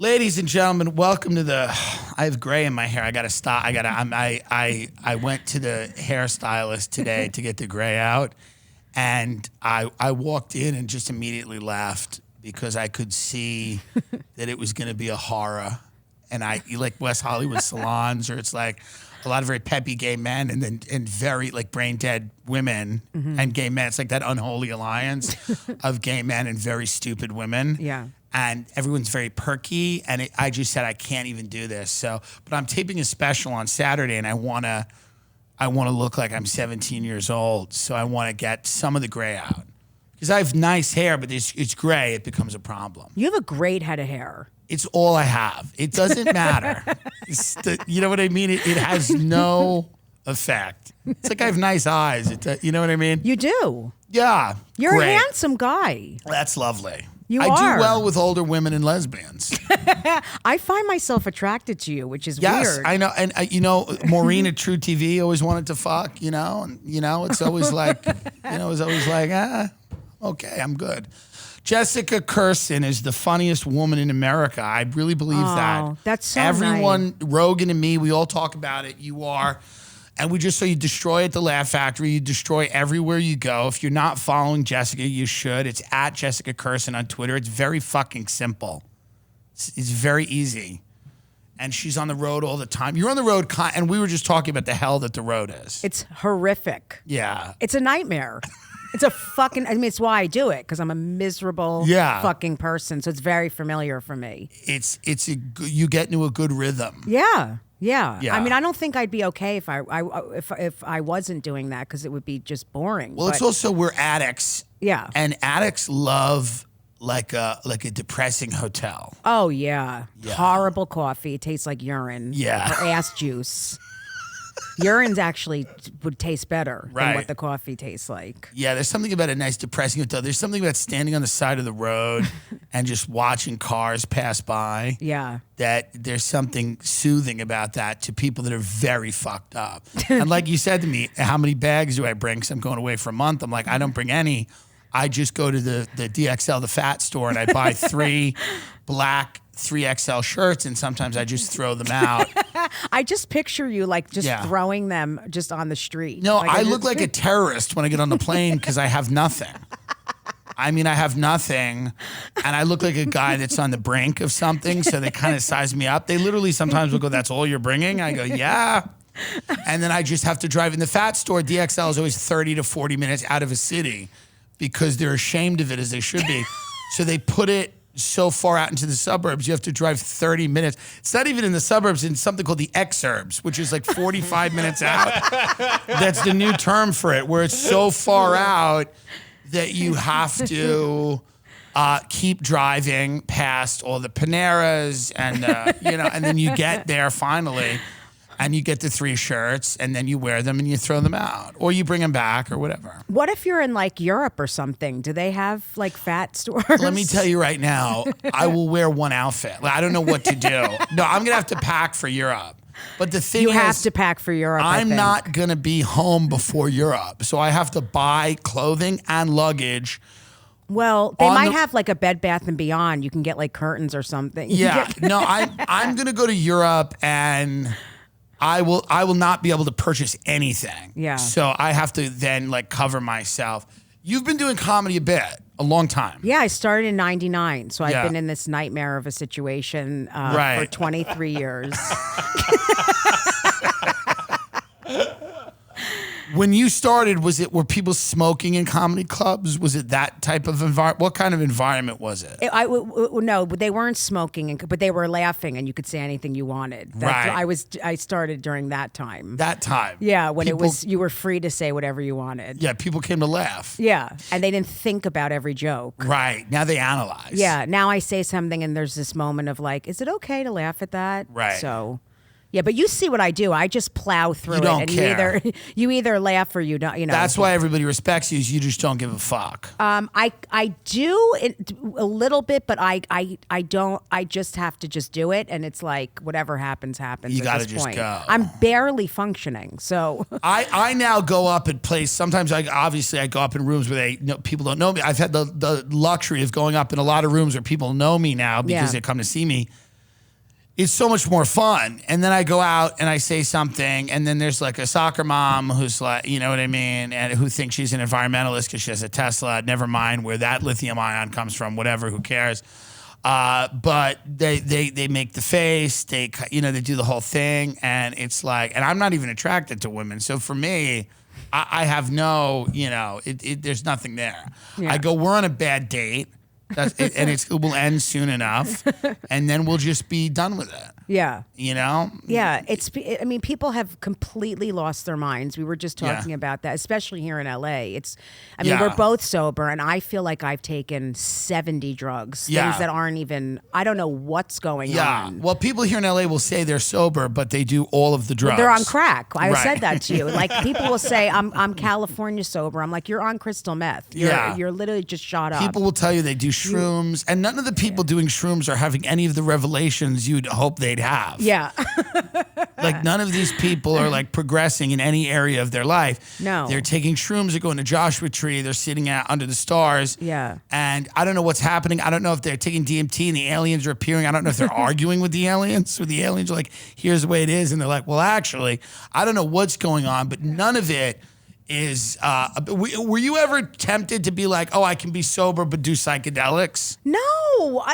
Ladies and gentlemen, welcome to the. I have gray in my hair. I gotta stop. I went to the hairstylist today to get the gray out, and I walked in and just immediately laughed because I could see that it was gonna be a horror, and you like West Hollywood salons, or it's like a lot of very peppy gay men and very like brain dead women and gay men. It's like that unholy alliance of gay men and very stupid women. Yeah. And everyone's very perky, and I just said I can't even do this. So, but I'm taping a special on Saturday, and I wanna look like I'm 17 years old. So I want to get some of the gray out because I have nice hair, but it's gray. It becomes a problem. You have a great head of hair. It's all I have. It doesn't matter. You know what I mean? It has no effect. It's like I have nice eyes. You know what I mean? You do. Yeah. You're great. a handsome guy. That's lovely. You I are. do well with older women and lesbians. I find myself attracted to you, which is Yes, weird. I know. And, Maureen at True TV always wanted to fuck, and, it's always like, okay, I'm good. Jessica Kirson is the funniest woman in America. I really believe that. That's so Everyone, nice. Rogan and me, we all talk about it. You are. And we just saw you destroy at the Laugh Factory. You destroy everywhere you go. If you're not following Jessica, you should. It's at Jessica Kirson on Twitter. It's very fucking simple. It's very easy. And she's on the road all the time. You're on the road, and we were just talking about the hell that the road is. It's horrific. Yeah. It's a nightmare. It's a fucking, it's why I do it, because I'm a miserable fucking person. So it's very familiar for me. You get into a good rhythm. Yeah. Yeah. Yeah. I mean, I don't think I'd be okay if I wasn't doing that, because it would be just boring. Well, it's also, we're addicts. Yeah. And addicts love like a depressing hotel. Oh, yeah. Horrible coffee. It tastes like urine. Yeah. Or ass juice. Urines actually would taste better than what the coffee tastes like. Yeah, there's something about a nice depressing hotel. There's something about standing on the side of the road and just watching cars pass by. Yeah. That there's something soothing about that to people that are very fucked up. And like you said to me, how many bags do I bring? Because I'm going away for a month. I'm like, I don't bring any. I just go to the DXL, the fat store, and I buy 3 black 3XL shirts, and sometimes I just throw them out. I just picture you like just throwing them just on the street. No, like, I look like a terrorist when I get on the plane because I have nothing. I mean, I have nothing, and I look like a guy that's on the brink of something, so they kind of size me up. They literally sometimes will go, "That's all you're bringing?" I go, "Yeah." And then I just have to drive. In the fat store, DXL is always 30 to 40 minutes out of a city because they're ashamed of it, as they should be. So they put it so far out into the suburbs, you have to drive 30 minutes. It's not even in the suburbs, in something called the exurbs, which is like 45 minutes out. That's the new term for it, where it's so far out that you have to keep driving past all the Paneras and, and then you get there finally. And you get the 3 shirts, and then you wear them and you throw them out, or you bring them back, or whatever. What if you're in like Europe or something? Do they have like fat stores? Let me tell you right now, I will wear one outfit. I don't know what to do. No, I'm gonna have to pack for Europe. But the thing is, you have to pack for Europe. I'm not gonna be home before Europe, so I have to buy clothing and luggage. Well, they might have like a Bed Bath and Beyond. You can get like curtains or something. Yeah, no, I'm gonna go to Europe and I will not be able to purchase anything. Yeah. So I have to then like cover myself. You've been doing comedy a long time. Yeah, I started in '99, so I've been in this nightmare of a situation for 23 years. When you started, were people smoking in comedy clubs? Was it that type of environment? What kind of environment was it? No, they weren't smoking, but they were laughing, and you could say anything you wanted. I started during that time. That time. Yeah, when you were free to say whatever you wanted. Yeah, people came to laugh. Yeah, and they didn't think about every joke. Right. Now they analyze. Yeah, now I say something, and there's this moment of like, is it okay to laugh at that? Right. So. Yeah, but you see what I do. I just plow through you don't and care. you either laugh or you don't. That's why everybody respects you. Is you just don't give a fuck. I do a little bit, but I don't. I just have to just do it, and it's like whatever happens. You got to just point. Go. I'm barely functioning, so I now go up at places. Sometimes I go up in rooms where people don't know me. I've had the luxury of going up in a lot of rooms where people know me now because they come to see me. it's so much more fun. And then I go out and I say something, and then there's like a soccer mom who's like, you know what I mean, and who thinks she's an environmentalist because she has a Tesla. Never mind where that lithium ion comes from. Whatever, who cares? But they make the face. They do the whole thing, and it's like, and I'm not even attracted to women. So for me, I have no, there's nothing there. Yeah. I go, we're on a bad date. It will end soon enough, and then we'll just be done with it. Yeah. Yeah, I mean, people have completely lost their minds. We were just talking about that, especially here in LA. We're both sober, and I feel like I've taken 70 drugs, things that aren't even, I don't know what's going on. Well, people here in LA will say they're sober, but they do all of the drugs. They're on crack. I said that to you. Like, people will say, I'm California sober. I'm like, you're on crystal meth. You're literally just shot up. People will tell you they do shrooms, and none of the people doing shrooms are having any of the revelations you'd hope they'd have. Yeah. Like, none of these people are like progressing in any area of their life. No. They're taking shrooms, they're going to Joshua Tree, they're sitting out under the stars. Yeah. And I don't know what's happening. I don't know if they're taking DMT and the aliens are appearing. I don't know if they're arguing with the aliens, or the aliens are like, here's the way it is. And they're like, well, actually, I don't know what's going on, but none of it is, were you ever tempted to be like, oh, I can be sober but do psychedelics? No.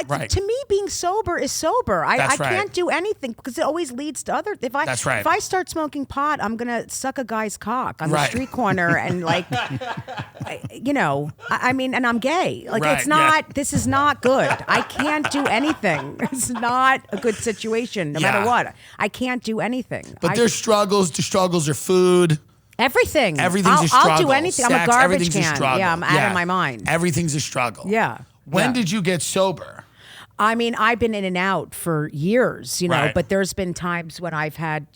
Right. To me, being sober is sober. I That's right. can't do anything because it always leads to other. That's right. If I start smoking pot, I'm gonna suck a guy's cock on the street corner and like, I mean, and I'm gay. Like, it's not. This is not good. I can't do anything. It's not a good situation, no matter what. I can't do anything. But there's struggles. The struggles are food. Everything. Everything's a struggle. I'll do anything. Sex, I'm a garbage everything's can. a struggle. Yeah, I'm out of my mind. Everything's a struggle. Yeah. When did you get sober? I mean, I've been in and out for years, Right. but there's been times when I've had,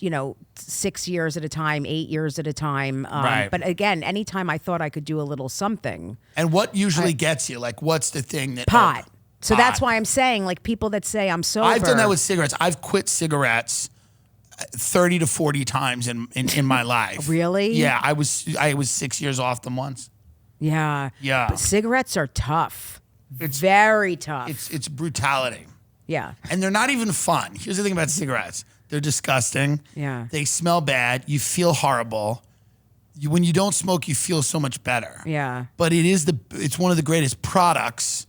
6 years at a time, 8 years at a time. Right. But again, anytime I thought I could do a little something. And what usually gets you? Like, what's the thing that... Pot. So pot. that's why I'm saying, like, people that say I'm sober. I've done that with cigarettes. I've quit cigarettes 30 to 40 times in my life. Really? Yeah, I was 6 years off them once. Yeah. Yeah. But cigarettes are tough. It's very tough. It's brutality. Yeah. And they're not even fun. Here's the thing about cigarettes. They're disgusting. Yeah. They smell bad. You feel horrible. When you don't smoke, you feel so much better. Yeah. But it's one of the greatest products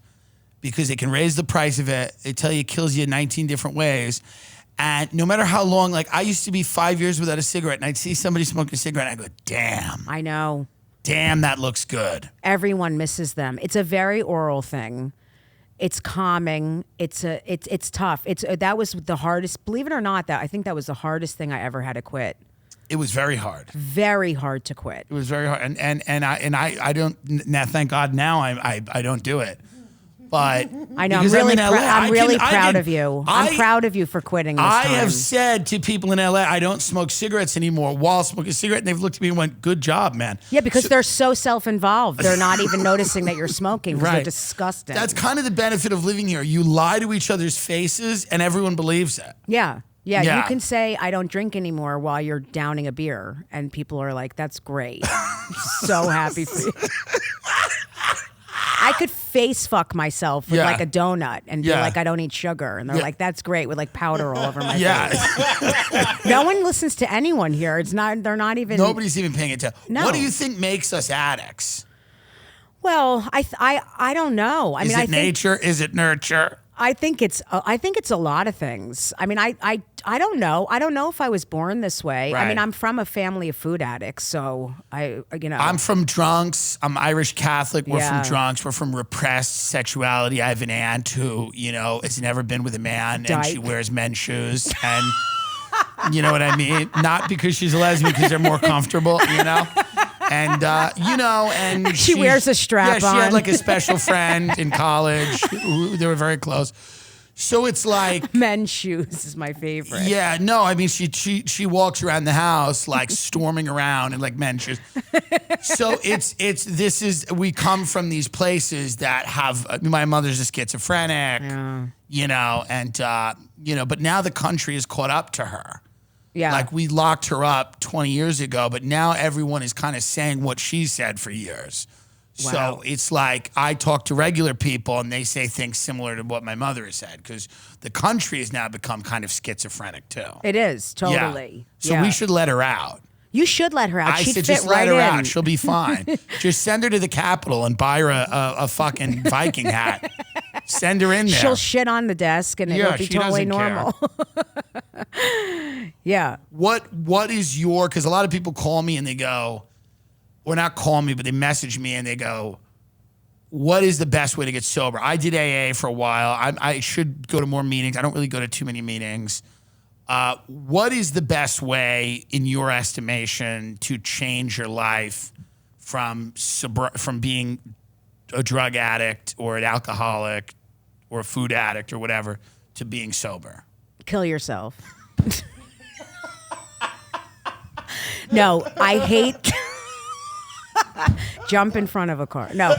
because they can raise the price of it. They tell you it kills you in 19 different ways. And no matter how long, like, I used to be 5 years without a cigarette, and I'd see somebody smoking a cigarette, and I go, damn. I know. Damn, that looks good. Everyone misses them. It's a very oral thing. It's calming. It's tough. That was the hardest. Believe it or not, I think that was the hardest thing I ever had to quit. It was very hard. Very hard to quit. It was very hard, and I don't. Now, thank God, now I don't do it. But I know. because I'm really proud of you. I'm proud of you for quitting this I time. have said to people in LA, I don't smoke cigarettes anymore while smoking a cigarette, and they've looked at me and went, good job, man. Yeah, because they're so self-involved. They're not even noticing that you're smoking because they're disgusting. That's kind of the benefit of living here. You lie to each other's faces, and everyone believes it. Yeah. Yeah, you can say, I don't drink anymore while you're downing a beer, and people are like, that's great. So happy for you. I could face fuck myself with like a donut and be like, I don't eat sugar. And they're like, that's great, with like powder all over my face. No one listens to anyone here. They're not even. Nobody's even paying attention. No. What do you think makes us addicts? Well, I don't know. Is it nature? Is it nurture? I think it's a lot of things. I mean, I don't know. I don't know if I was born this way. Right. I mean, I'm from a family of food addicts, so I'm from drunks. I'm Irish Catholic. We're from drunks. We're from repressed sexuality. I have an aunt who, has never been with a man, and she wears men's shoes, and you know what I mean? Not because she's a lesbian, because they're more comfortable, And, and she wears a strap on. She had like a special friend in college. They were very close. So it's like men's shoes is my favorite. Yeah, no, I mean she walks around the house like storming around in like men's shoes. So we come from these places that have my mother's a schizophrenic, but now the country is caught up to her. Yeah. Like we locked her up 20 years ago, but now everyone is kind of saying what she said for years. So it's like I talk to regular people and they say things similar to what my mother has said, because the country has now become kind of schizophrenic too. It is, totally. Yeah. So we should let her out. You should let her out. I She'd said, fit just right let her in. out. She'll be fine. Just send her to the Capitol and buy her a fucking Viking hat. Send her in there. She'll shit on the desk and it'll be totally normal. Yeah. What is your, because a lot of people call me and they go, or not call me, but they message me and they go, what is the best way to get sober? I did AA for a while. I should go to more meetings. I don't really go to too many meetings. What is the best way, in your estimation, to change your life from being a drug addict or an alcoholic or a food addict or whatever to being sober? Kill yourself. No, I hate jump in front of a car. No,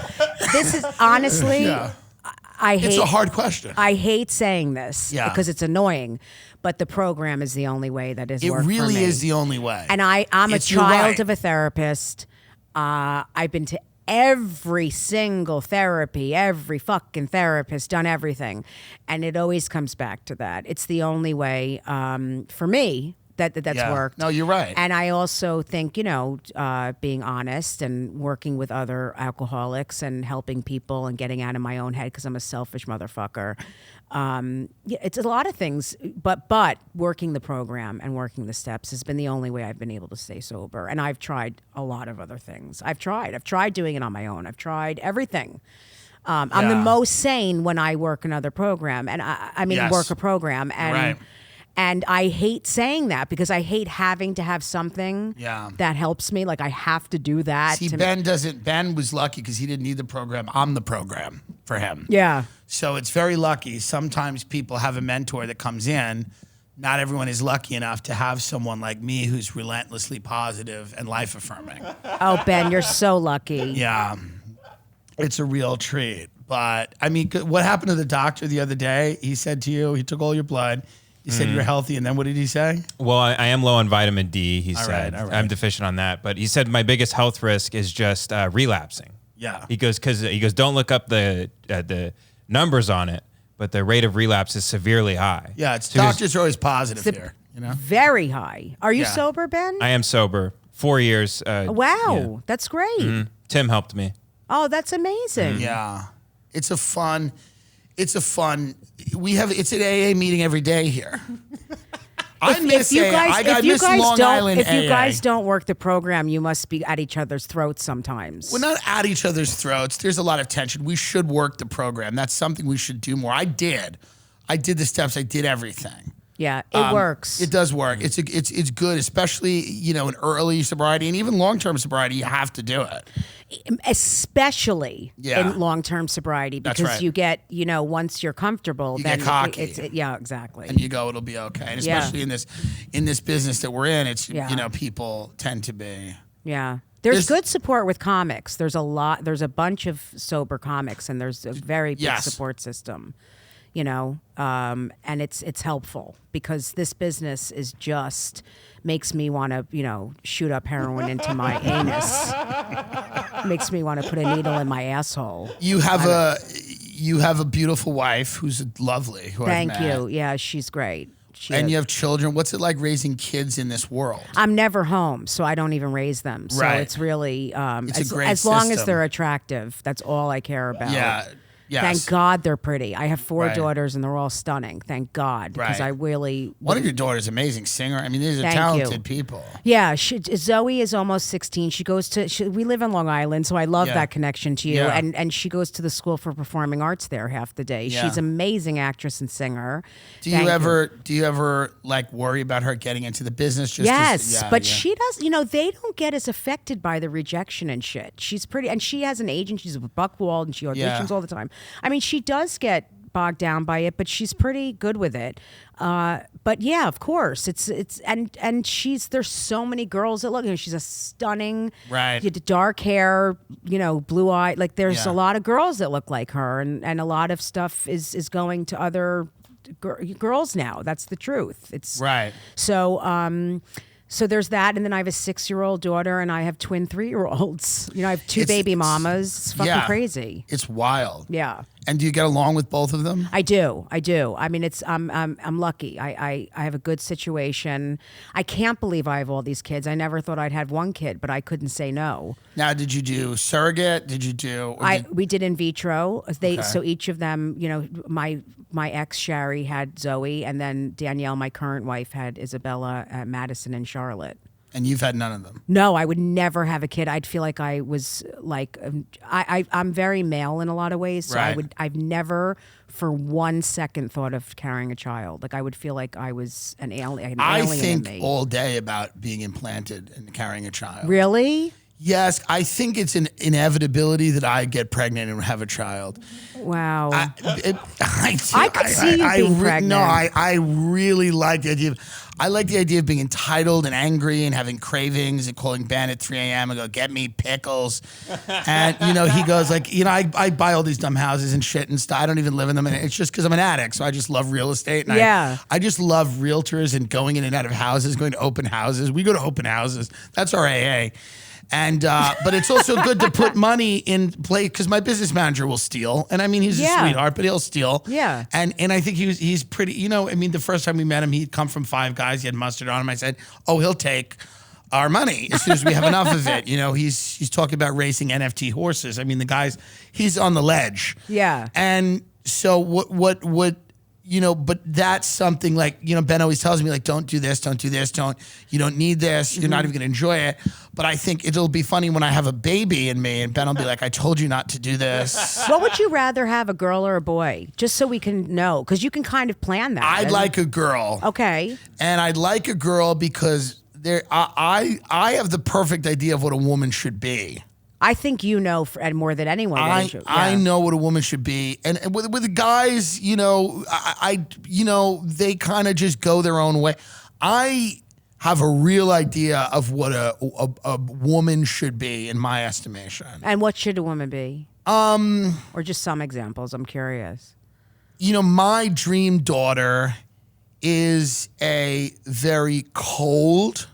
this is honestly, I hate. It's a hard question. I hate saying this because it's annoying, but the program is the only way that is. It worked really for me. is the only way. And I'm a child of a therapist. I've been to every single therapy, every fucking therapist, done everything, and it always comes back to that. It's the only way for me. That's worked. No, you're right. And I also think, being honest and working with other alcoholics and helping people and getting out of my own head because I'm a selfish motherfucker. It's a lot of things, but working the program and working the steps has been the only way I've been able to stay sober. And I've tried a lot of other things. I've tried doing it on my own. I've tried everything. I'm the most sane when I work another program, and work a program. And right. And I hate saying that because I hate having to have something that helps me. Like I have to do that. See, Ben was lucky because he didn't need the program. I'm the program for him. Yeah. So it's very lucky. Sometimes people have a mentor that comes in. Not everyone is lucky enough to have someone like me who's relentlessly positive and life affirming. Oh, Ben, you're so lucky. Yeah. It's a real treat. But I mean, what happened to the doctor the other day? He said to you, he took all your blood. He said you're healthy, and then what did he say? Well, I am low on vitamin D, he said. All right. I'm deficient on that. But he said my biggest health risk is just relapsing. Yeah. He goes, don't look up the numbers on it, but the rate of relapse is severely high. Yeah, doctors are always positive here. Very high. Are you sober, Ben? I am sober. 4 years. Wow, that's great. Tim helped me. Oh, that's amazing. Yeah. It's an AA meeting every day here. If you guys don't work the program, you must be at each other's throats sometimes. We're not at each other's throats. There's a lot of tension. We should work the program. That's something we should do more. I did the steps. I did everything. Yeah, it works. It does work. It's good, especially in early sobriety and even long-term sobriety. You have to do it, especially in long-term sobriety because you get once you're comfortable, you then get cocky. Exactly, and you go, it'll be okay. And especially in this business that we're in, it's people tend to be. Yeah. There's good support with comics. There's a bunch of sober comics, and there's a very big support system. And it's helpful because this business is just makes me want to, shoot up heroin into my anus. Makes me want to put a needle in my asshole. You have a beautiful wife who's lovely. Thank you. Yeah, she's great. You have children. What's it like raising kids in this world? I'm never home, so I don't even raise them. So it's really it's a great as long system. as they're attractive. That's all I care about. Yeah. Yes. Thank God they're pretty. I have 4 daughters and they're all stunning. Thank God. Because I really... One of your daughters, amazing singer. I mean, these are talented people. Yeah. Zoe is almost 16. She goes to... we live in Long Island, so I love that connection to you. Yeah. And she goes to the School for Performing Arts there half the day. Yeah. She's an amazing actress and singer. Do you ever like worry about her getting into the business? She does... they don't get as affected by the rejection and shit. She's pretty... And she has an agent. She's with Buckwald and she auditions all the time. I mean, she does get bogged down by it, but she's pretty good with it. But yeah, of course, there's so many girls that look. She's a stunning, dark hair, blue eye. Like there's a lot of girls that look like her, and a lot of stuff is going to other girls now. That's the truth. It's right. So. So there's that, and then I have a 6-year-old daughter, and I have twin 3-year-olds. You know, I have two baby mamas. It's fucking crazy. It's wild. Yeah. And do you get along with both of them? I do. I mean, I'm lucky. I have a good situation. I can't believe I have all these kids. I never thought I'd have one kid, but I couldn't say no. Now, did you do surrogate? Did you do? We did in vitro. So each of them, you know, my ex Sherry had Zoe, and then Danielle, my current wife, had Isabella, Madison, and Charlotte. And you've had none of them? No, I would never have a kid. I'd feel like I was like, I'm very male in a lot of ways. So I've never for 1 second thought of carrying a child. Like I would feel like I was an alien. I think all day about being implanted and carrying a child. Really? Yes, I think it's an inevitability that I get pregnant and have a child. Wow. I could see you being pregnant. No, I really like the idea of being entitled and angry and having cravings and calling Ben at 3 a.m. and go, get me pickles. And, you know, he goes like, you know, I buy all these dumb houses and shit and stuff. I don't even live in them. And it's just because I'm an addict. So I just love real estate. And I just love realtors and going in and out of houses, going to open houses. We go to open houses. That's our AA. And but it's also good to put money in play because my business manager will steal, and I mean he's a sweetheart, but he'll steal. Yeah. And I think he's pretty. You know, I mean, the first time we met him, he'd come from Five Guys. He had mustard on him. I said, "Oh, he'll take our money as soon as we have enough of it." You know, he's talking about racing NFT horses. I mean, he's on the ledge. Yeah. And so what you know, but that's something like, you know, Ben always tells me like, don't do this, you don't need this, you're not even gonna enjoy it. But I think it'll be funny when I have a baby in me and Ben will be like, I told you not to do this. What would you rather have, a girl or a boy? Just so we can know, because you can kind of plan that. I'd like a girl. Okay. And I'd like a girl because I have the perfect idea of what a woman should be. I think you know, and more than anyone. I know what a woman should be, and with the guys, you know, you know, they kind of just go their own way. I have a real idea of what a woman should be, in my estimation. And what should a woman be? Or just some examples. I'm curious. You know, my dream daughter is a very cold,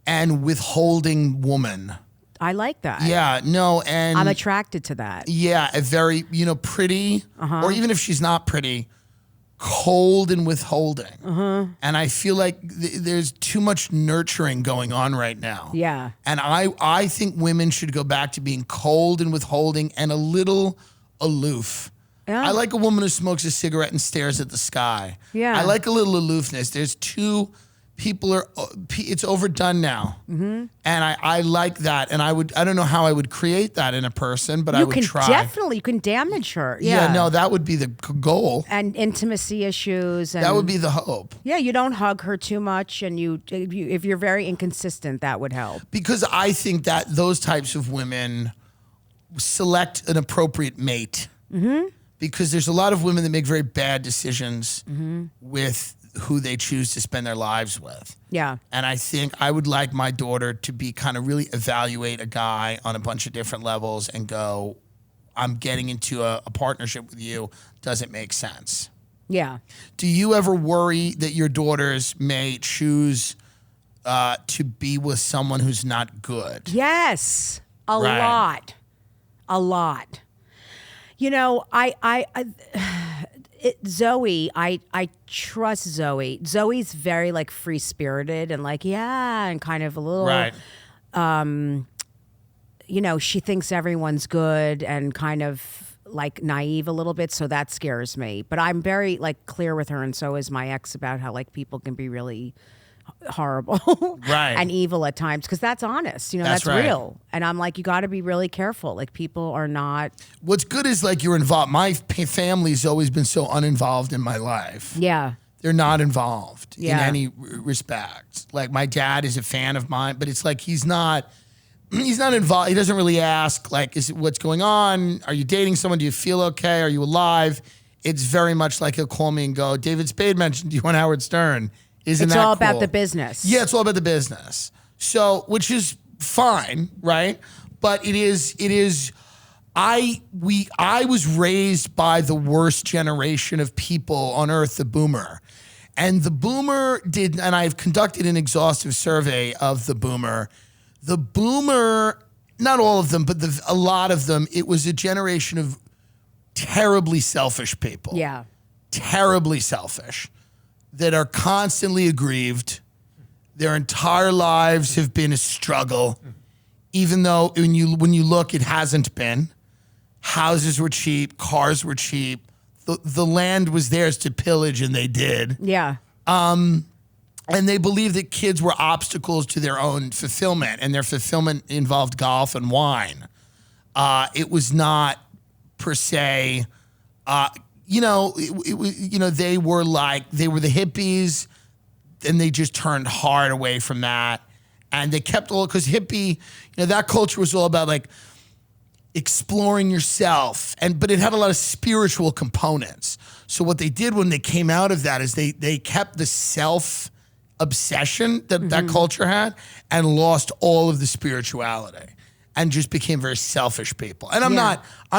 and withholding woman. I like that. Yeah, no, and I'm attracted to that. Yeah, a very, you know, pretty, or even if she's not pretty, cold and withholding. And I feel like there's too much nurturing going on right now. Yeah. And I think women should go back to being cold and withholding and a little aloof. Yeah. I like a woman who smokes a cigarette and stares at the sky. Yeah. I like a little aloofness. There's it's overdone now. And I like that. And I don't know how I would create that in a person, but I would try. You can damage her. Yeah, no, that would be the goal. And intimacy issues. And that would be the hope. Yeah, you don't hug her too much. And if you're very inconsistent, that would help. Because I think that those types of women select an appropriate mate. Because there's a lot of women that make very bad decisions with who they choose to spend their lives with. Yeah. And I think I would like my daughter to be kind of really evaluate a guy on a bunch of different levels and go, I'm getting into a partnership with you. Does it make sense? Yeah. Do you ever worry that your daughters may choose to be with someone who's not good? Yes. A lot. You know, Zoe, I trust Zoe. Zoe's very like free spirited and like, and kind of a little, you know, she thinks everyone's good and kind of like naive a little bit. So that scares me, but I'm very like clear with her. And so is my ex about how like people can be really horrible and evil at times, because that's honest, you know, that's real. And I'm like, you got to be really careful. Like people are not. What's good is like you're involved. My family's always been so uninvolved in my life. Yeah. They're not involved in any respect. Like my dad is a fan of mine, but it's like he's not involved. He doesn't really ask like, what's going on? Are you dating someone? Do you feel okay? Are you alive? It's very much like he'll call me and go, David Spade mentioned you on Howard Stern. It's all about the business. Yeah, it's all about the business. So, which is fine, right? But I was raised by the worst generation of people on earth, the boomer. And the boomer did, and I've conducted an exhaustive survey of the boomer. The boomer, not all of them, but a lot of them, it was a generation of terribly selfish people. Yeah. Terribly selfish, that are constantly aggrieved. Their entire lives have been a struggle, even though when you look, it hasn't been. Houses were cheap, cars were cheap. The land was theirs to pillage, and they did. Yeah. And they believed that kids were obstacles to their own fulfillment, and their fulfillment involved golf and wine. It was not per se, they were the hippies, and they just turned hard away from that. And they kept because hippie, that culture was all about like exploring yourself, but it had a lot of spiritual components. So what they did when they came out of that is they kept the self obsession that culture had and lost all of the spirituality and just became very selfish people. And I'm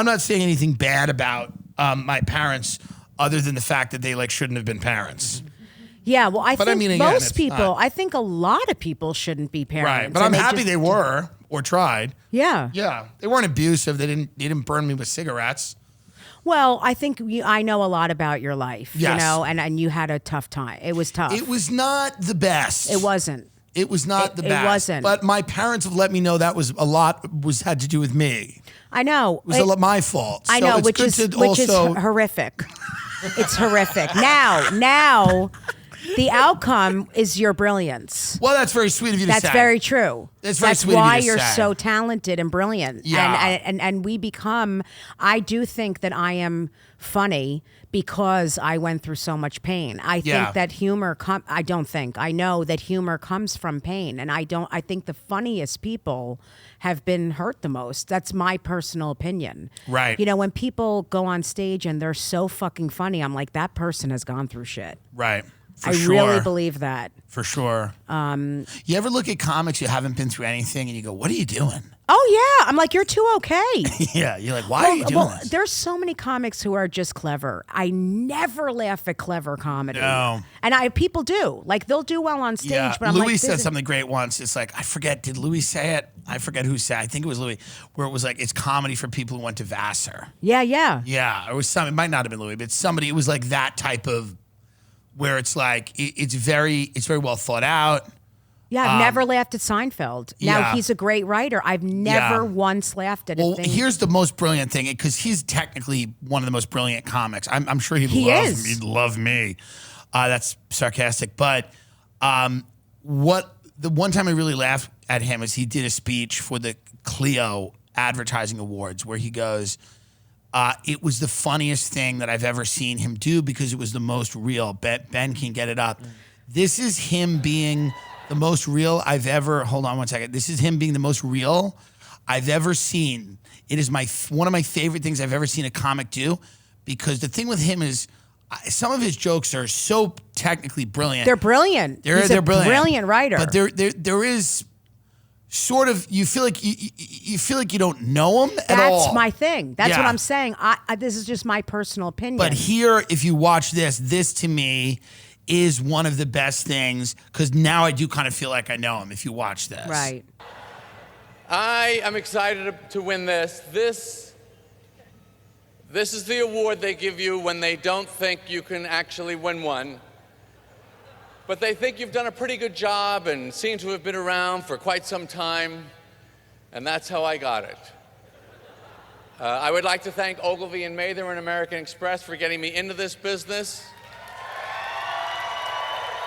not saying anything bad about my parents other than the fact that they shouldn't have been parents. Yeah, well, I think most people, not. I think a lot of people shouldn't be parents. Right, but I'm happy they were or tried. Yeah. Yeah, they weren't abusive. They didn't burn me with cigarettes. Well, I think I know a lot about your life, yes. and you had a tough time. It was tough. It was not the best. It wasn't. It was not the best. It wasn't. But my parents have let me know that was had to do with me. I know. It was my fault. I know, which is horrific. It's horrific. Now, the outcome is your brilliance. Well, that's very sweet of you to say. That's very true. That's very sweet of you to say. That's why you're so talented and brilliant. Yeah. And we become, I do think that I am funny because I went through so much pain. I think that humor, I know that humor comes from pain. And I think the funniest people have been hurt the most. That's my personal opinion. Right. When people go on stage and they're so fucking funny, I'm like, that person has gone through shit. Right. I really believe that. For sure. You ever look at comics who haven't been through anything and you go, what are you doing? Oh, yeah. I'm like, you're too okay. Yeah. You're like, why are you doing this? There's so many comics who are just clever. I never laugh at clever comedy. No. And people do. They'll do well on stage. Yeah. But I'm Louis said something great once. It's like, I forget, did Louis say it? I forget who said it. I think it was Louis, where it was like, it's comedy for people who went to Vassar. Yeah, yeah. Yeah. It was it might not have been Louis, but somebody, it was like that type of, where it's like, it's very well thought out. Yeah, I've never laughed at Seinfeld. Now, he's a great writer. I've never once laughed at a thing. Here's the most brilliant thing, because he's technically one of the most brilliant comics. I'm sure he'd love me. That's sarcastic. But the one time I really laughed at him is he did a speech for the Clio Advertising Awards where he goes, it was the funniest thing that I've ever seen him do because it was the most real. Ben can get it up. This is him being the most real I've ever, hold on one second. This is him being the most real I've ever seen. It is one of my favorite things I've ever seen a comic do, because the thing with him is some of his jokes are so technically brilliant. They're brilliant. He's a brilliant writer. But there is sort of, you feel like you don't know him at all. That's my thing. That's what I'm saying. This is just my personal opinion. But here, if you watch this to me is one of the best things, because now I do kind of feel like I know him if you watch this. Right. I am excited to win this. This is the award they give you when they don't think you can actually win one. But they think you've done a pretty good job and seem to have been around for quite some time. And that's how I got it. I would like to thank Ogilvy and Mather and American Express for getting me into this business.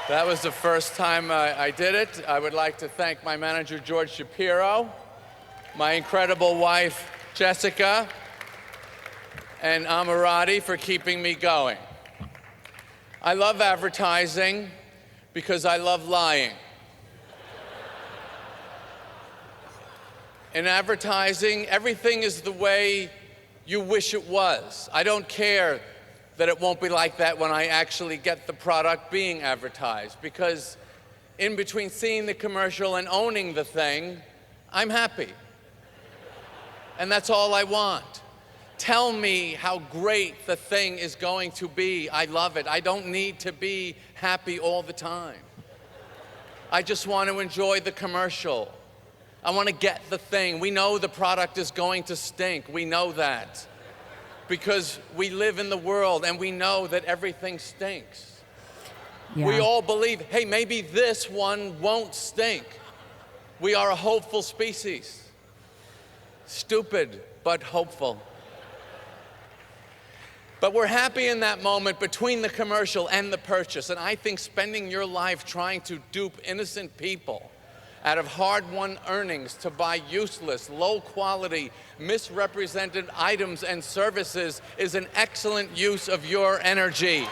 That was the first time I did it. I would like to thank my manager, George Shapiro, my incredible wife, Jessica, and Amirati for keeping me going. I love advertising because I love lying. In advertising, everything is the way you wish it was. I don't care that it won't be like that when I actually get the product being advertised, because in between seeing the commercial and owning the thing, I'm happy. And that's all I want. Tell me how great the thing is going to be. I love it. I don't need to be happy all the time. I just want to enjoy the commercial. I want to get the thing. We know the product is going to stink. We know that. Because we live in the world and we know that everything stinks. Yeah. We all believe, hey, maybe this one won't stink. We are a hopeful species. Stupid, but hopeful. But we're happy in that moment between the commercial and the purchase. And I think spending your life trying to dupe innocent people out of hard-won earnings to buy useless, low-quality, misrepresented items and services is an excellent use of your energy.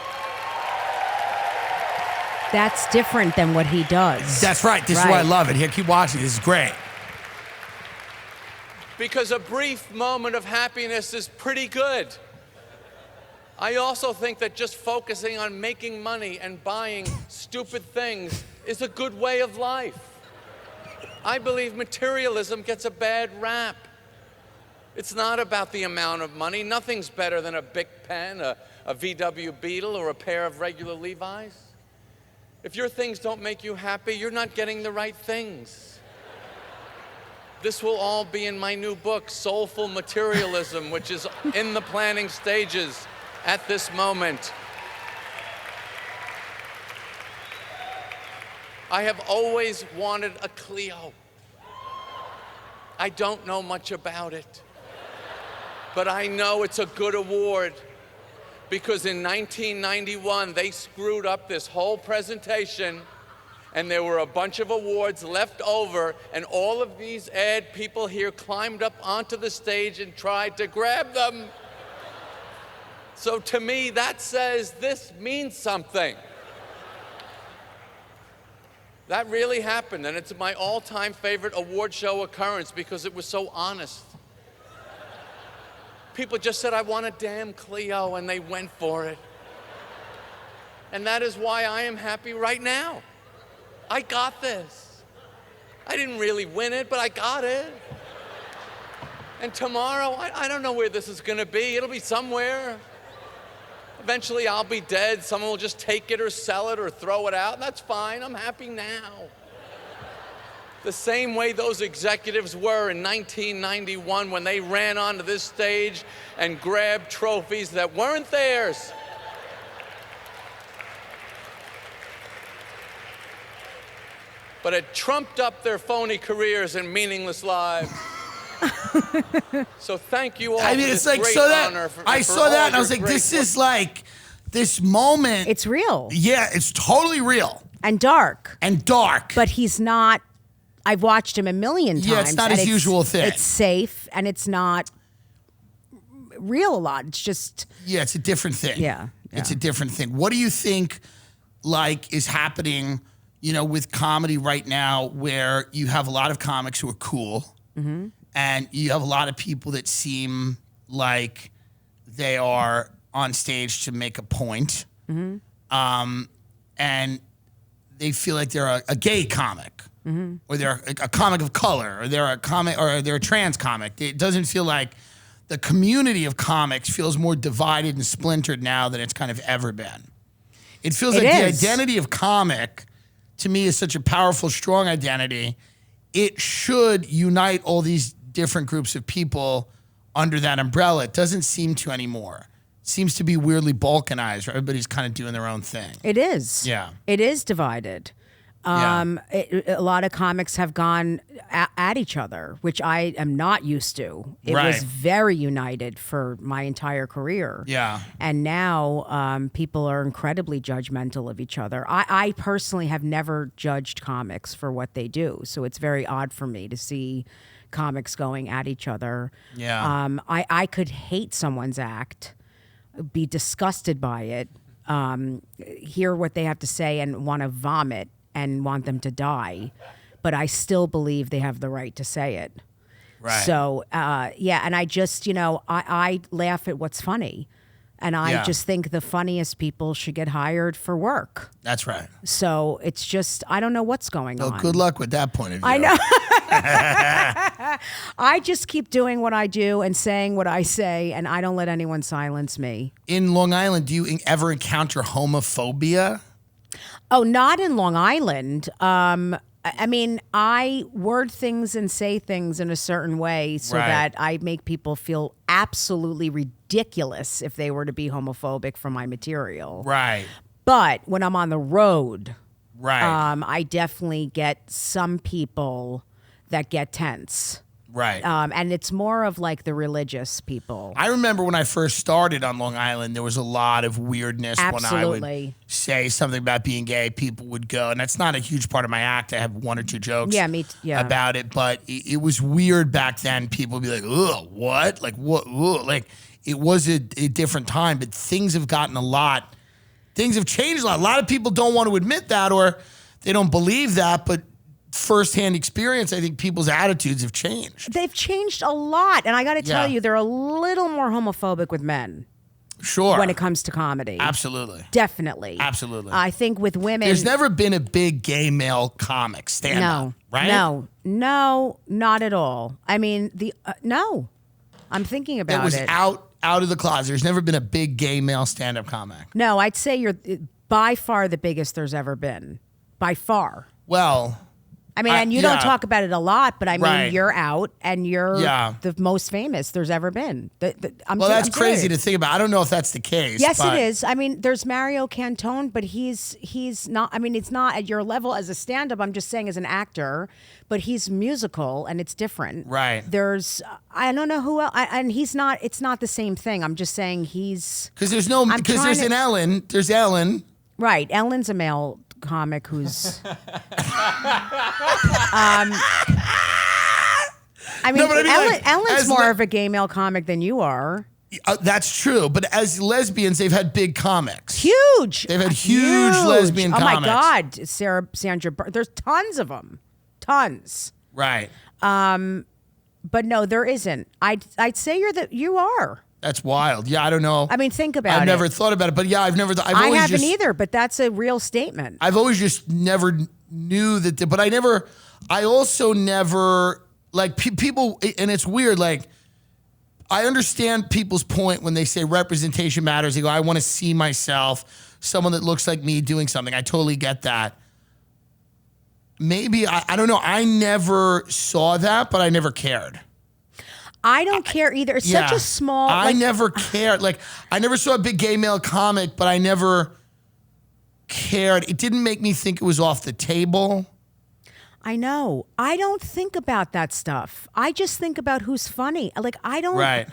That's different than what he does. That's right. This is why I love it. Here, keep watching. This is great. Because a brief moment of happiness is pretty good. I also think that just focusing on making money and buying stupid things is a good way of life. I believe materialism gets a bad rap. It's not about the amount of money. Nothing's better than a Bic pen, a VW Beetle, or a pair of regular Levi's. If your things don't make you happy, you're not getting the right things. This will all be in my new book, Soulful Materialism, which is in the planning stages at this moment. I have always wanted a Clio. I don't know much about it, but I know it's a good award because in 1991, they screwed up this whole presentation and there were a bunch of awards left over and all of these ad people here climbed up onto the stage and tried to grab them. So to me, that says this means something. That really happened, and it's my all-time favorite award show occurrence because it was so honest. People just said, I want a damn Clio, and they went for it. And that is why I am happy right now. I got this. I didn't really win it, but I got it. And tomorrow, I don't know where this is gonna be. It'll be somewhere. Eventually I'll be dead, someone will just take it or sell it or throw it out. That's fine, I'm happy now. The same way those executives were in 1991 when they ran onto this stage and grabbed trophies that weren't theirs. But it trumped up their phony careers and meaningless lives. So thank you all. I mean, for it's this like great so that honor for, I for saw all that and I was your like, great this work. is like this moment. It's real. Yeah, it's totally real And dark. and dark. But he's not, I've watched him a million times. Yeah, it's not and his usual thing. It's safe and it's not real a lot. It's just. Yeah, it's a different thing. Yeah. It's a different thing. What do you think, like, is happening, you know, with comedy right now, where you have a lot of comics who are cool, and you have a lot of people that seem like they are on stage to make a point, and they feel like they're a gay comic, or they're a comic of color, or they're a comic, or they're a trans comic. It doesn't feel like the community of comics feels more divided and splintered now than it's kind of ever been. It feels like the identity of comic, to me, is such a powerful, strong identity. It should unite all these different groups of people under that umbrella. It doesn't seem to anymore. It seems to be weirdly balkanized. Where everybody's kind of doing their own thing. It is. Yeah. It is divided. A lot of comics have gone at each other, which I am not used to. It was very united for my entire career. Yeah. And now people are incredibly judgmental of each other. I personally have never judged comics for what they do, so it's very odd for me to see comics going at each other. Yeah. I could hate someone's act, be disgusted by it, hear what they have to say and want to vomit and want them to die, but I still believe they have the right to say it. Right. So, and I just, I laugh at what's funny. And I just think the funniest people should get hired for work. That's right. So it's just, I don't know what's going on. Good luck with that point of view. I know. I just keep doing what I do and saying what I say, and I don't let anyone silence me. In Long Island, do you ever encounter homophobia? Oh, not in Long Island. I mean, I word things and say things in a certain way so that I make people feel absolutely ridiculous if they were to be homophobic for my material. Right. But when I'm on the road, I definitely get some people that get tense. Right. And it's more of like the religious people. I remember when I first started on Long Island, there was a lot of weirdness when I would say something about being gay. People would go, and that's not a huge part of my act. I have one or two jokes about it, but it was weird back then. People would be like, ugh, what? Like, what? Ugh. Like, it was a different time, but things have gotten things have changed a lot. A lot of people don't want to admit that, or they don't believe that, but firsthand experience, I think people's attitudes have changed. They've changed a lot. And I got to tell you, they're a little more homophobic with men. Sure. When it comes to comedy. Absolutely. Definitely. Absolutely. I think with women. There's never been a big gay male comic stand-up, right? No, not at all. I mean, no. I'm thinking about it. It was out of the closet. There's never been a big gay male stand-up comic. No, I'd say you're by far the biggest there's ever been. By far. Well, I mean, and you don't talk about it a lot, but I mean, you're out and you're the most famous there's ever been. That's crazy to think about. I don't know if that's the case. Yes, it is. I mean, there's Mario Cantone, but he's not. I mean, it's not at your level as a stand-up. I'm just saying as an actor, but he's musical and it's different. Right. There's I don't know who else, and he's not. It's not the same thing. I'm just saying he's because there's Ellen. There's Ellen. Right. Ellen's a male comic who's Ellen's more of a gay male comic than you are. That's true, but as lesbians, they've had big comics. Huge. They've had huge lesbian comics. Oh my God, Sandra Burr. There's tons of them. Tons. Right. But no, there isn't. I'd say you are. That's wild. Yeah, I don't know. I mean, think about it. I've never thought about it, but yeah, I haven't either, but that's a real statement. I've always just never knew that, but I also never, like, people, and it's weird, like, I understand people's point when they say representation matters. They go, I want to see myself, someone that looks like me doing something. I totally get that. Maybe, I don't know, I never saw that, but I never cared. I don't care either. It's such a small. I never cared. Like, I never saw a big gay male comic, but I never cared. It didn't make me think it was off the table. I know. I don't think about that stuff. I just think about who's funny. Like, I don't. Right.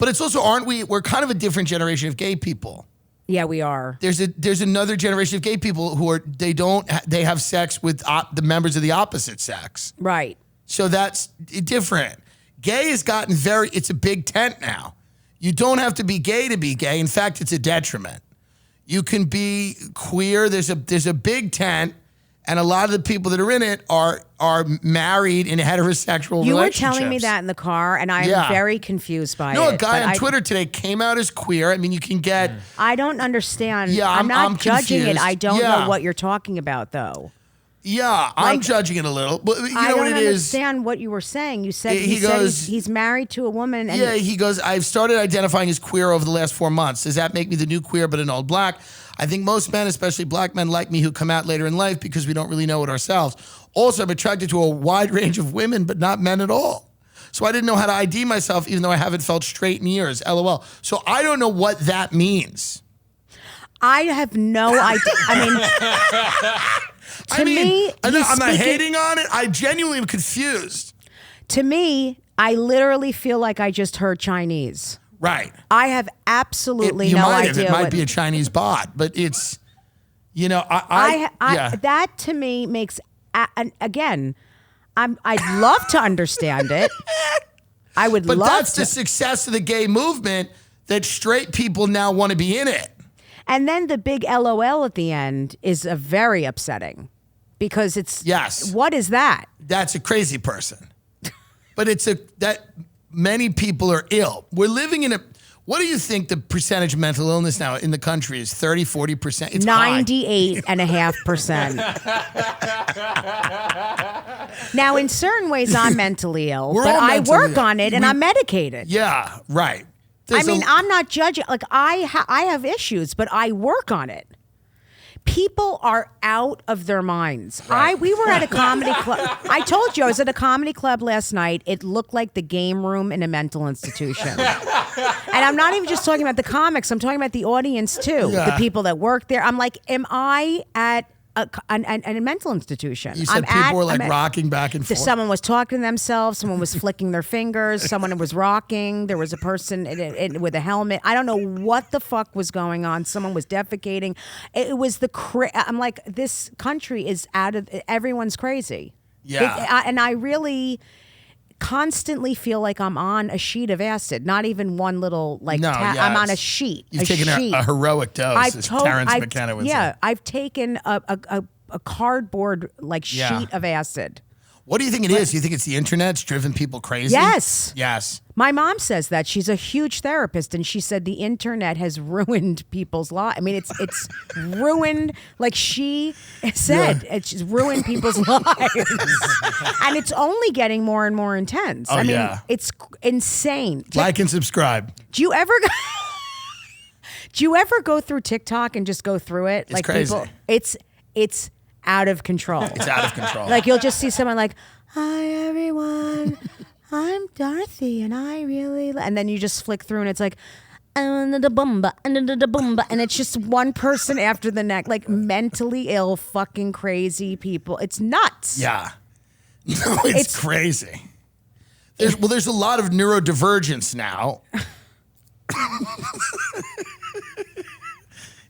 But it's also, we're kind of a different generation of gay people. Yeah, we are. There's another generation of gay people who they have sex with the members of the opposite sex. Right. So that's different. Gay has gotten it's a big tent now. You don't have to be gay to be gay. In fact, it's a detriment. You can be queer. There's a big tent, and a lot of the people that are in it are married in heterosexual relationships. You were telling me that in the car, and I'm very confused by it. No, a guy on Twitter today came out as queer. I mean, you can get... I don't understand. Yeah, I'm not judging it. I don't know what you're talking about, though. Yeah, I'm judging it a little, but you know what it is. I don't understand what you were saying. You said he's married to a woman. And he goes, I've started identifying as queer over the last 4 months. Does that make me the new queer but an old black? I think most men, especially black men like me, who come out later in life because we don't really know it ourselves. Also, I'm attracted to a wide range of women, but not men at all. So I didn't know how to ID myself, even though I haven't felt straight in years, LOL. So I don't know what that means. I have no idea. To me, I'm not hating on it. I genuinely am confused. To me, I literally feel like I just heard Chinese. Right. I have absolutely no idea. It might be a Chinese bot, but it's, that to me makes, and again, I'd love to understand it. I would love to. But that's the success of the gay movement, that straight people now want to be in it. And then the big LOL at the end is very upsetting because it's... Yes. What is that? That's a crazy person. But that many people are ill. We're living in What do you think the percentage of mental illness now in the country is? 30, 40%? It's 98.5%. Now, in certain ways, I'm mentally ill, but I work on it and I'm medicated. Yeah, right. I'm not judging. Like, I have issues, but I work on it. People are out of their minds. Right. We were at a comedy club. I told you I was at a comedy club last night. It looked like the game room in a mental institution. And I'm not even just talking about the comics. I'm talking about the audience too. Yeah. The people that work there. I'm like, am I at a mental institution? You said people were like rocking back and forth. Someone was talking to themselves. Someone was flicking their fingers. Someone was rocking. There was a person with a helmet. I don't know what the fuck was going on. Someone was defecating. It was I'm like, this country is out of, everyone's crazy. Yeah. And I really constantly feel like I'm on a sheet of acid, not even one little I'm on a sheet. You've taken a heroic dose, as Terrence McKenna would say. Yeah, I've taken a cardboard sheet of acid. What do you think it is? You think it's the internet's driven people crazy? Yes. Yes. My mom says that. She's a huge therapist, and she said the internet has ruined people's lives. I mean, it's ruined, like she said, it's ruined people's lives. And it's only getting more and more intense. Oh, I mean, it's insane. Like and subscribe. Do you ever go through TikTok and just go through it? It's crazy. It's out of control. It's out of control. Like, you'll just see someone like, hi, everyone. I'm Dorothy, and I really... And then you just flick through, and it's like, and it's just one person after the next. Like, mentally ill, fucking crazy people. It's nuts. Yeah. No, it's crazy. There's a lot of neurodivergence now.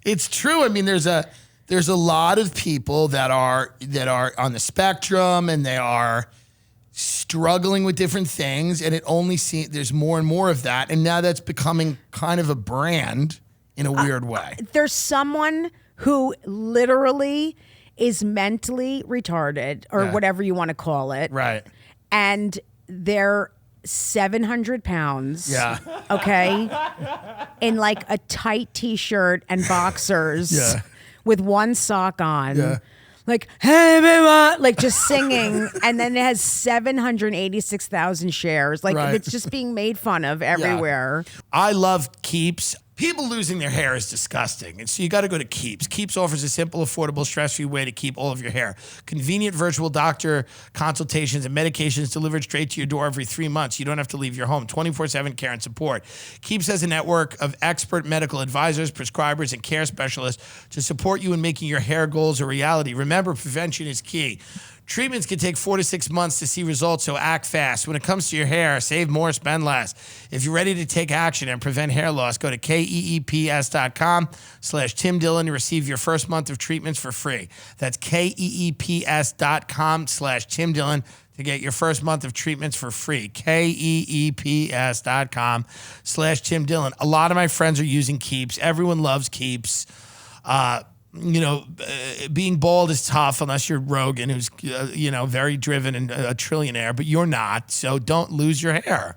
It's true. I mean, there's a lot of people that are on the spectrum, and they are struggling with different things, and there's more and more of that, and now that's becoming kind of a brand in a weird way. There's someone who literally is mentally retarded, or whatever you want to call it, right? And they're 700 pounds. Yeah. Okay. In like a tight t-shirt and boxers. Yeah. With one sock on. Yeah. Like, hey, everyone, like just singing. And then it has 786,000 shares. Like, it's just being made fun of everywhere. Yeah. I love Keeps. People losing their hair is disgusting. And so you got to go to Keeps. Keeps offers a simple, affordable, stress-free way to keep all of your hair. Convenient virtual doctor consultations and medications delivered straight to your door every 3 months. You don't have to leave your home. 24/7 care and support. Keeps has a network of expert medical advisors, prescribers, and care specialists to support you in making your hair goals a reality. Remember, prevention is key. Treatments can take 4 to 6 months to see results, so act fast. When it comes to your hair, save more, spend less. If you're ready to take action and prevent hair loss, go to KEEPS.com/TimDillon to receive your first month of treatments for free. That's KEEPS.com/TimDillon to get your first month of treatments for free. KEEPS.com/TimDillon. A lot of my friends are using Keeps. Everyone loves Keeps. Being bald is tough unless you're Rogan, who's, very driven and a trillionaire, but you're not. So don't lose your hair.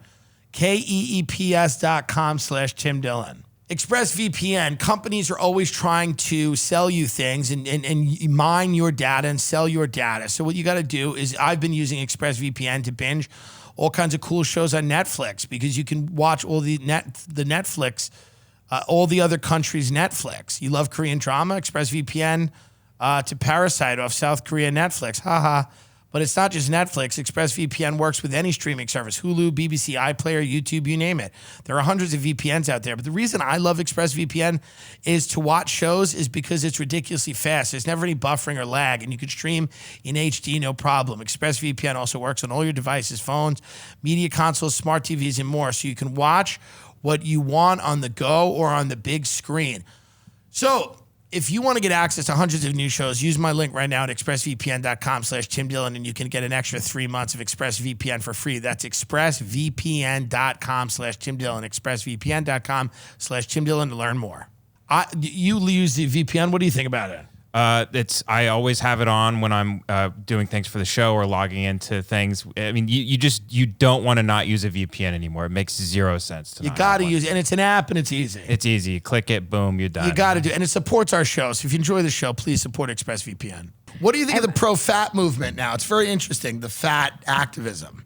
KEEPS.com/TimDillon. ExpressVPN. Companies are always trying to sell you things and mine your data and sell your data. So what you got to do is, I've been using ExpressVPN to binge all kinds of cool shows on Netflix, because you can watch all the Netflix, all the other countries' Netflix. You love Korean drama? ExpressVPN to Parasite off South Korea Netflix. Haha. But it's not just Netflix. ExpressVPN works with any streaming service. Hulu, BBC, iPlayer, YouTube, you name it. There are hundreds of VPNs out there. But the reason I love ExpressVPN is to watch shows is because it's ridiculously fast. There's never any buffering or lag, and you can stream in HD, no problem. ExpressVPN also works on all your devices, phones, media consoles, smart TVs, and more. So you can watch what you want on the go or on the big screen. So if you want to get access to hundreds of new shows, use my link right now at expressvpn.com/TimDillon, and you can get an extra 3 months of ExpressVPN for free. That's expressvpn.com/TimDillon, expressvpn.com/TimDillon to learn more. You use the VPN. What do you think about it? I always have it on when I'm doing things for the show or logging into things. I mean, you don't want to not use a VPN anymore. It makes zero sense to You got to use it, and it's an app, and it's easy. It's easy. You click it, boom, you're done. You got to do it, and it supports our show. So if you enjoy the show, please support ExpressVPN. What do you think of the pro-fat movement now? It's very interesting, the fat activism.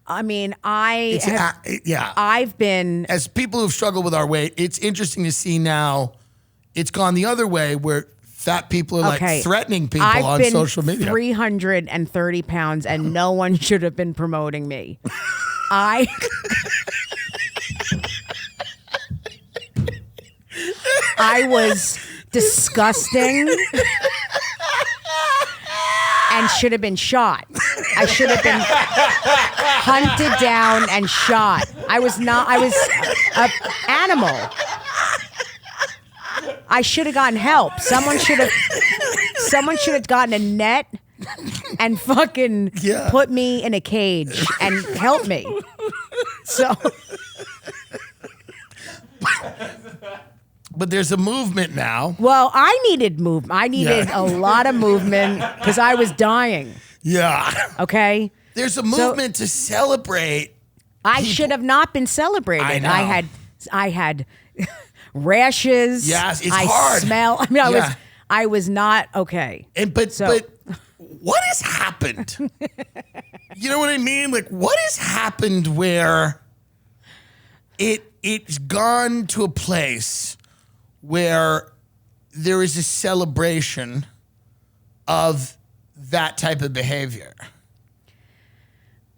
I mean, I've been... As people who've struggled with our weight, it's interesting to see now it's gone the other way where fat people are like threatening people on social media. I've been 330 pounds and no one should have been promoting me. I was disgusting and should have been shot. I should have been hunted down and shot. I was an animal. I should have gotten help. Someone should have gotten a net and fucking put me in a cage and help me. So But there's a movement now. Well, I needed movement. I needed a lot of movement because I was dying. Yeah. Okay? There's a movement to celebrate. I should have not been celebrated. I know. I had rashes. Yes, it's hard. I mean, I was not okay. But what has happened? You know what I mean? Like, what has happened where it's gone to a place where there is a celebration of that type of behavior?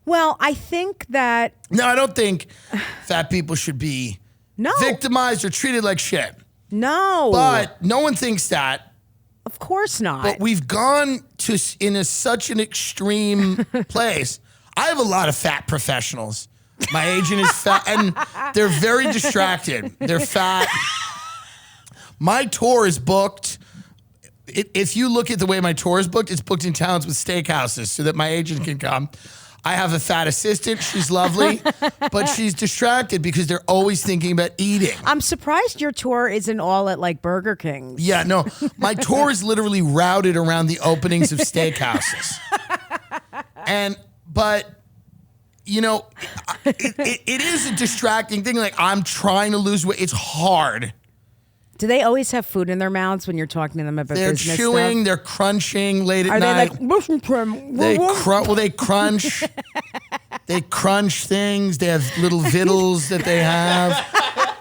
Well, I think that... No, I don't think fat people should be victimized or treated like shit. No. But no one thinks that. Of course not. But we've gone to such an extreme place. I have a lot of fat professionals. My agent is fat, and they're very distracted. They're fat. My tour is booked. If you look at the way my tour is booked, it's booked in towns with steakhouses so that my agent can come. I have a fat assistant. She's lovely, but she's distracted because they're always thinking about eating. I'm surprised your tour isn't all at like Burger King. Yeah, no. My tour is literally routed around the openings of steakhouses. But you know, it is a distracting thing. Like, I'm trying to lose weight. It's hard. Do they always have food in their mouths when you're talking to them about business stuff? They're chewing, they're crunching late at night. Are they like, they crunch. They crunch things. They have little vittles that they have.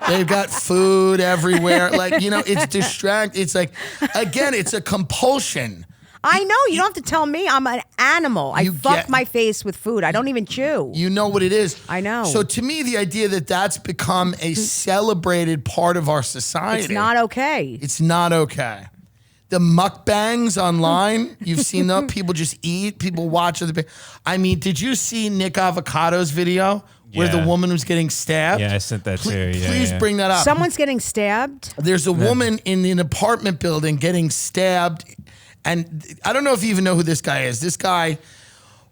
They've got food everywhere. Like, you know, it's distract. It's like, again, it's a compulsion. I know. You don't have to tell me. I'm an animal. I fuck my face with food. I don't even chew. You know what it is. I know. So to me, the idea that that's become a celebrated part of our society. It's not okay. It's not okay. The muckbangs online, you've seen them. People just eat. People watch other. I mean, did you see Nick Avocado's video where the woman was getting stabbed? Yeah, I sent that too. Yeah, please bring that up. Someone's getting stabbed? There's a woman in an apartment building getting stabbed. And I don't know if you even know who this guy is. This guy,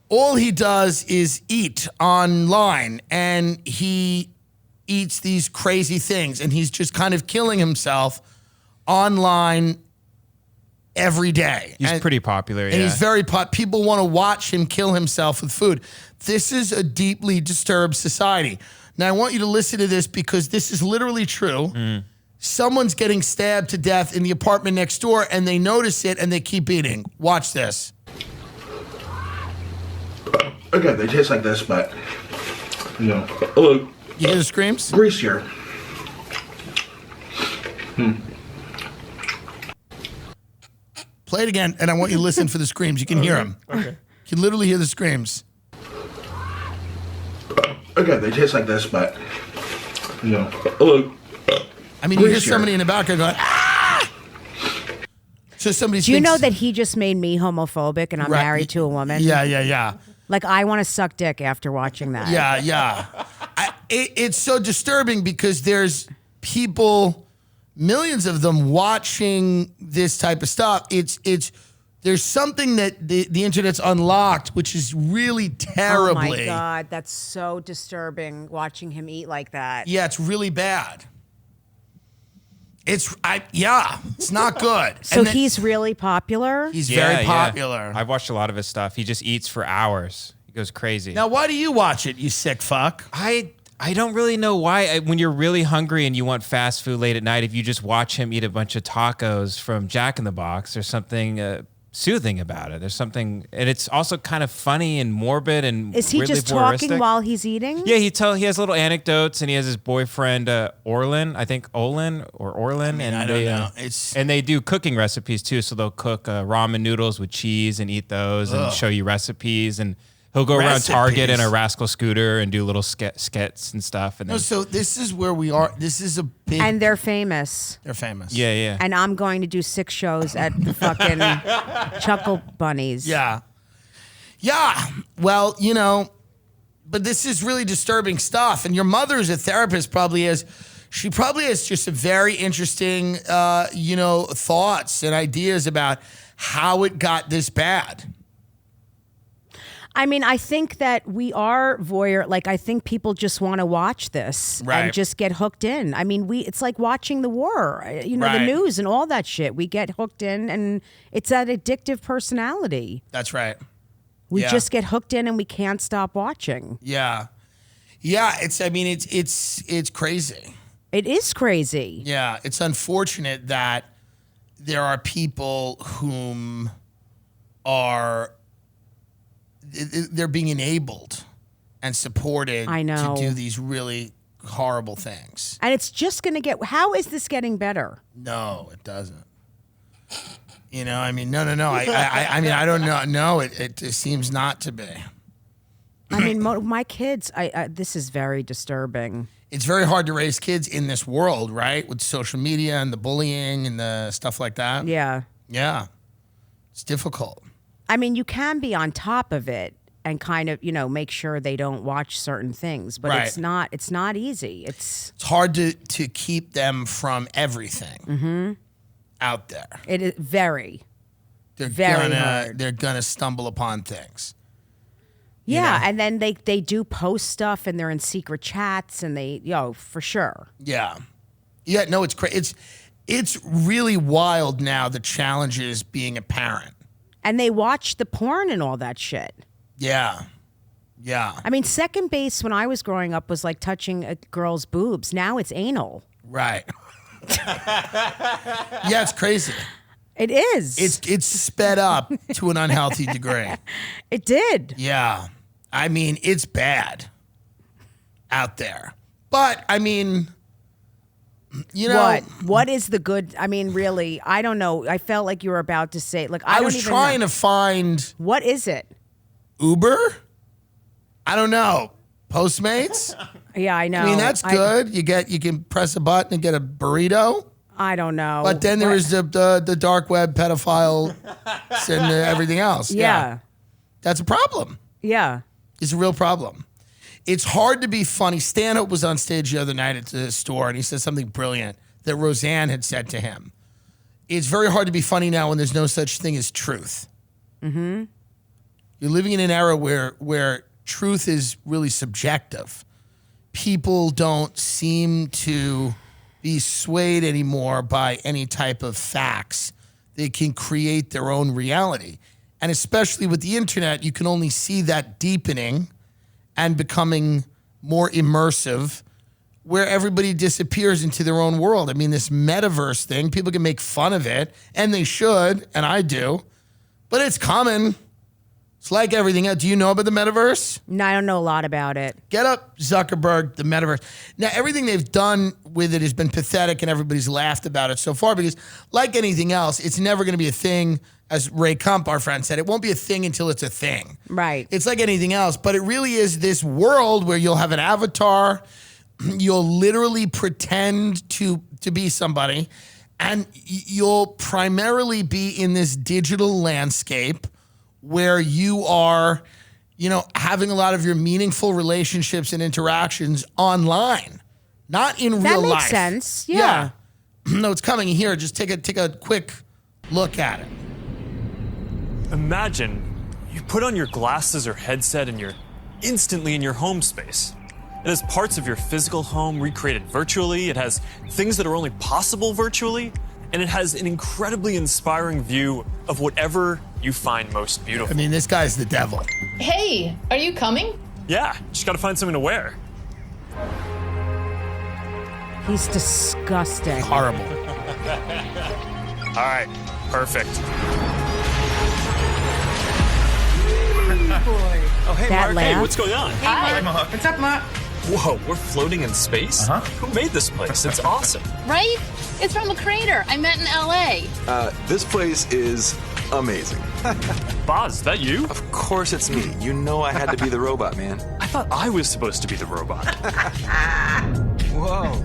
all he does is eat online, and he eats these crazy things, and he's just kind of killing himself online every day. He's pretty popular, and he's very people want to watch him kill himself with food. This is a deeply disturbed society. Now, I want you to listen to this because this is literally true. Someone's getting stabbed to death in the apartment next door, and they notice it, and they keep eating. Watch this. Okay, they taste like this, but, you know. Look. You hear the screams? Greasier. Play it again, and I want you to listen for the screams. You can hear them. Okay. You can literally hear the screams. Okay, they taste like this, but, you know. Look. I mean, you hear somebody in the background going, ah! So somebody. Do you know that he just made me homophobic and I'm married to a woman? Yeah. Like, I want to suck dick after watching that. Yeah. It's so disturbing because there's people, millions of them, watching this type of stuff. There's something that the internet's unlocked, which is really terribly. Oh my God, that's so disturbing watching him eat like that. Yeah, it's really bad. It's not good. So he's really popular? He's very popular. I've watched a lot of his stuff. He just eats for hours. He goes crazy. Now, why do you watch it, you sick fuck? I don't really know why. When you're really hungry and you want fast food late at night, if you just watch him eat a bunch of tacos from Jack in the Box, there's something soothing about it. There's something, and it's also kind of funny and morbid and is he really just voyeuristic. talking while he's eating? Yeah, he has little anecdotes, and he has his boyfriend Orlin, I think Olin or Orlin, and I don't know. And they do cooking recipes too. So they'll cook ramen noodles with cheese and eat those, and show you recipes. And he'll go around Target in a rascal scooter and do little skits and stuff. And so this is where we are. This is a big. And they're famous. They're famous. Yeah, yeah. And I'm going to do 6 shows at the fucking Chuckle Bunnies. Yeah. Yeah. Well, you know, but this is really disturbing stuff. And your mother's a therapist, she probably has just a very interesting, thoughts and ideas about how it got this bad. I mean, I think that we are voyeur. Like, I think people just want to watch this and just get hooked in. I mean, it's like watching the war, the news and all that shit. We get hooked in, and it's that addictive personality. That's right. We just get hooked in, and we can't stop watching. Yeah. Yeah. It's crazy. It is crazy. Yeah. It's unfortunate that there are people whom they're being enabled and supported to do these really horrible things. And it's just going to how is this getting better? No, it doesn't. No. I mean, I don't know. No, it seems not to be. I mean, my kids, this is very disturbing. It's very hard to raise kids in this world, right? With social media and the bullying and the stuff like that. Yeah. Yeah. It's difficult. I mean, you can be on top of it and kind of, make sure they don't watch certain things, but it's not easy. It's hard to keep them from everything out there. It is very hard. They're gonna stumble upon things. Yeah, and then they do post stuff and they're in secret chats and for sure. Yeah. Yeah, no, it's crazy. It's really wild now, the challenges being a parent. And they watch the porn and all that shit. Yeah. Yeah. I mean, second base when I was growing up was like touching a girl's boobs. Now it's anal. Right. Yeah, it's crazy. It is. It's sped up to an unhealthy degree. It did. Yeah. I mean, it's bad out there. But, I mean, What is the good? I mean, really, I don't know. I felt like you were about to say, I was trying to find. What is it? Uber? I don't know. Postmates? Yeah, I know. I mean, that's good. You can press a button and get a burrito. I don't know. But then there is the dark web pedophile and everything else. Yeah. That's a problem. Yeah. It's a real problem. It's hard to be funny. Stanhope was on stage the other night at the store, and he said something brilliant that Roseanne had said to him. It's very hard to be funny now when there's no such thing as truth. Mm-hmm. You're living in an era where truth is really subjective. People don't seem to be swayed anymore by any type of facts. They can create their own reality. And especially with the internet, you can only see that deepening and becoming more immersive, where everybody disappears into their own world. I mean, this metaverse thing, people can make fun of it, and they should, and I do, but it's coming. It's like everything else. Do you know about the metaverse? No, I don't know a lot about it. Get up, Zuckerberg, the metaverse. Now, everything they've done with it has been pathetic, and everybody's laughed about it so far because, like anything else, it's never going to be a thing. As Ray Kump, our friend, said, it won't be a thing until it's a thing. Right. It's like anything else, but it really is this world where you'll have an avatar, you'll literally pretend to be somebody, and you'll primarily be in this digital landscape where you are, having a lot of your meaningful relationships and interactions online, not in real life. That makes sense. Yeah. No, it's coming here. Just take a quick look at it. Imagine you put on your glasses or headset and you're instantly in your home space. It has parts of your physical home recreated virtually. It has things that are only possible virtually. And it has an incredibly inspiring view of whatever you find most beautiful. I mean, this guy's the devil. Hey, are you coming? Yeah, just gotta find something to wear. He's disgusting. Horrible. All right, perfect. Oh, hey, That Mark. laugh. Hey, what's going on? Hi. What's up, Mark? Whoa, we're floating in space? Who made this place? It's awesome. Right? It's from a crater I met in LA. This place is amazing. Boz, is that you? Of course it's me. You know I had to be the robot, man. I thought I was supposed to be the robot. Whoa.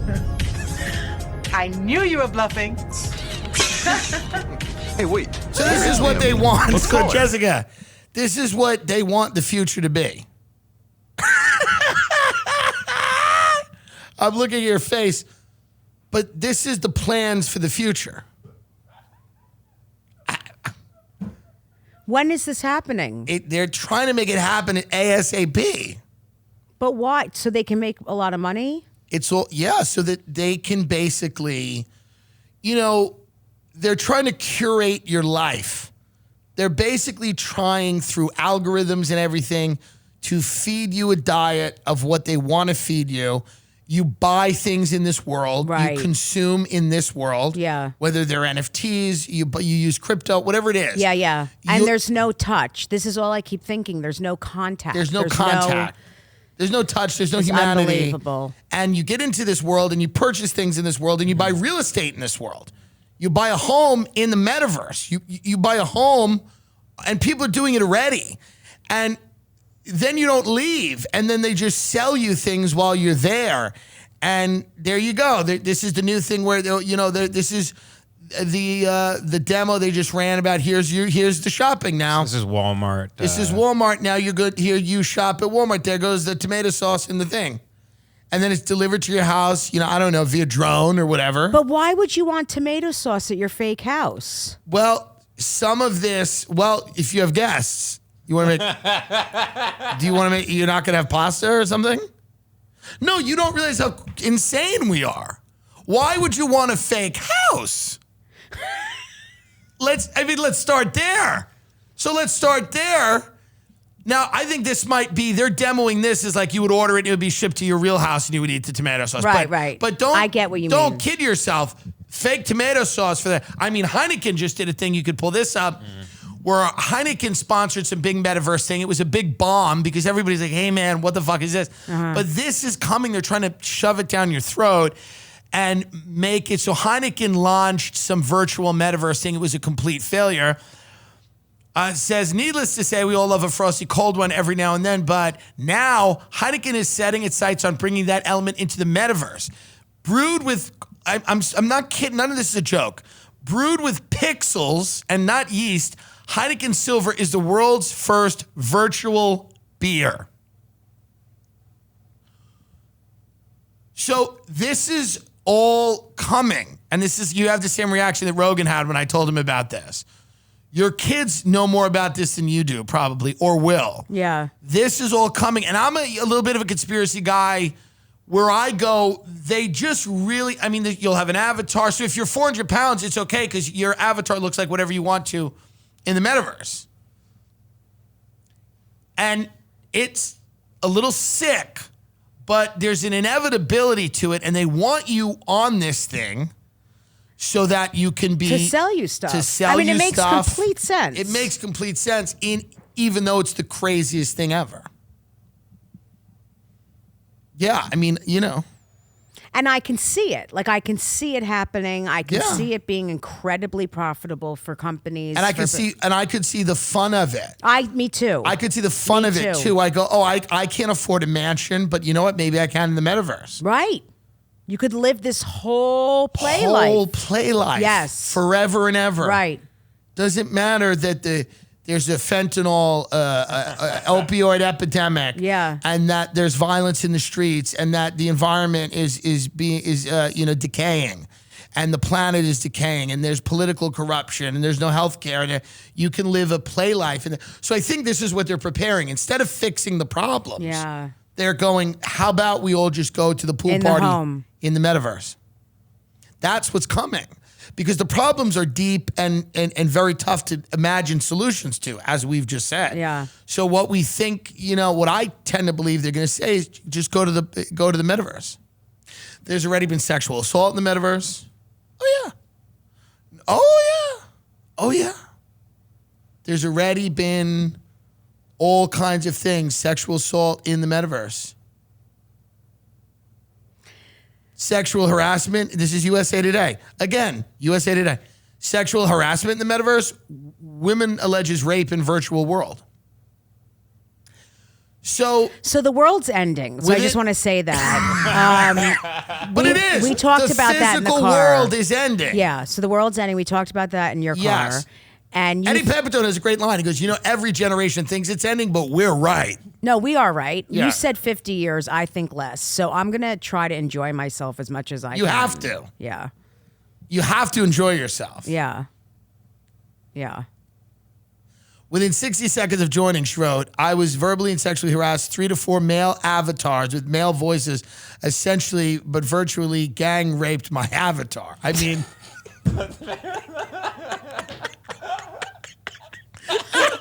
I knew you were bluffing. Hey, wait. So this is what they want. Let's So call her. Jessica, this is what they want the future to be. I'm looking at your face, but this is the plans for the future. When is this happening? They're trying to make it happen at ASAP. But why? So they can make a lot of money? It's all, yeah, so that they can basically, you know, they're trying to curate your life. They're basically trying through algorithms and everything to feed you a diet of what they want to feed you. You buy things in this world, Right. you consume in this world. Yeah. Whether they're NFTs, you use crypto, whatever it is. Yeah, yeah. And You- there's no touch. This is all I keep thinking. There's no contact. There's no contact. There's no touch. There's no It's humanity. unbelievable. And you get into this world and you purchase things in this world and you buy real estate in this world. You buy a home in the metaverse. You buy a home and people are doing it already. And then you don't leave. And then they just sell you things while you're there. And there you go. This is the new thing where, you know, this is the demo they just ran about. Here's the shopping now. This is Walmart. This is Walmart now. You're good here. You shop at Walmart. There goes the tomato sauce in the thing. And then it's delivered to your house, you know, I don't know, via drone or whatever. But why would you want tomato sauce at your fake house? Well, some of this, if you have guests, you want to make, do you want to make, you're not going to have pasta or something? No, you don't realize how insane we are. Why would you want a fake house? Let's start there. So let's start there. Now, I think this might be, they're demoing this as like you would order it and it would be shipped to your real house and you would eat the tomato sauce. Right, right. But don't, I get what you don't mean. kid yourself. Fake tomato sauce for that. I mean, Heineken just did a thing, you could pull this up, where Heineken sponsored some big metaverse thing. It was a big bomb because everybody's like, hey man, what the fuck is this? But this is coming. They're trying to shove it down your throat and make it. So Heineken launched some virtual metaverse thing. It was a complete failure. Says, needless to say, we all love a frosty cold one every now and then, but now Heineken is setting its sights on bringing that element into the metaverse. Brewed with, I'm not kidding, none of this is a joke. Brewed with pixels and not yeast, Heineken Silver is the world's first virtual beer. So this is all coming. And this is, you have the same reaction that Rogan had when I told him about this. Your kids know more about this than you do, probably, or will. Yeah. This is all coming. And I'm a little bit of a conspiracy guy. Where I go, they just really, I mean, you'll have an avatar. So if you're 400 pounds, it's okay because your avatar looks like whatever you want to in the metaverse. And it's a little sick, but there's an inevitability to it. And they want you on this thing so that you can be... To sell you stuff. To sell you stuff. I mean, it makes complete sense. It makes complete sense, even though it's the craziest thing ever. Yeah, I mean, you know. And I can see it. Like, I can see it happening. I can Yeah. see it being incredibly profitable for companies. And I could see the fun of it. Me too. I could see the fun Me of it too. too. I go, I can't afford a mansion, but you know what? Maybe I can in the metaverse. Right. You could live this whole play Whole life. play life. Yes. Forever and ever. Right. Doesn't matter that there's a fentanyl opioid epidemic. Yeah. And that there's violence in the streets and that the environment is decaying. And the planet is decaying, and there's political corruption, and there's no health care, and you can live a play life. And so I think this is what they're preparing. Instead of fixing the problems, Yeah. They're going, how about we all just go to the pool In the party home. in the metaverse? That's what's coming. Because the problems are deep and very tough to imagine solutions to, as we've just said. Yeah. So what we think, what I tend to believe they're going to say is just go to the metaverse. There's already been sexual assault in the metaverse. Oh yeah. Oh yeah. Oh yeah. There's already been all kinds of things, sexual assault in the metaverse. Sexual harassment. This is USA Today. Again, USA Today. Sexual harassment in the metaverse. Women alleges rape in virtual world. So the world's ending. So I just want to say that. But it is. We talked about that in the car. The physical world is ending. Yeah. So the world's ending. We talked about that in your car. Yes. And Eddie Pepitone has a great line. He goes, every generation thinks it's ending, but we're right. No, we are right. Yeah. You said 50 years. I think less. So I'm going to try to enjoy myself as much as I can. You have to. Yeah. You have to enjoy yourself. Yeah. Yeah. Within 60 seconds of joining, she wrote, I was verbally and sexually harassed 3 to 4 male avatars with male voices, essentially, but virtually gang raped my avatar. I mean...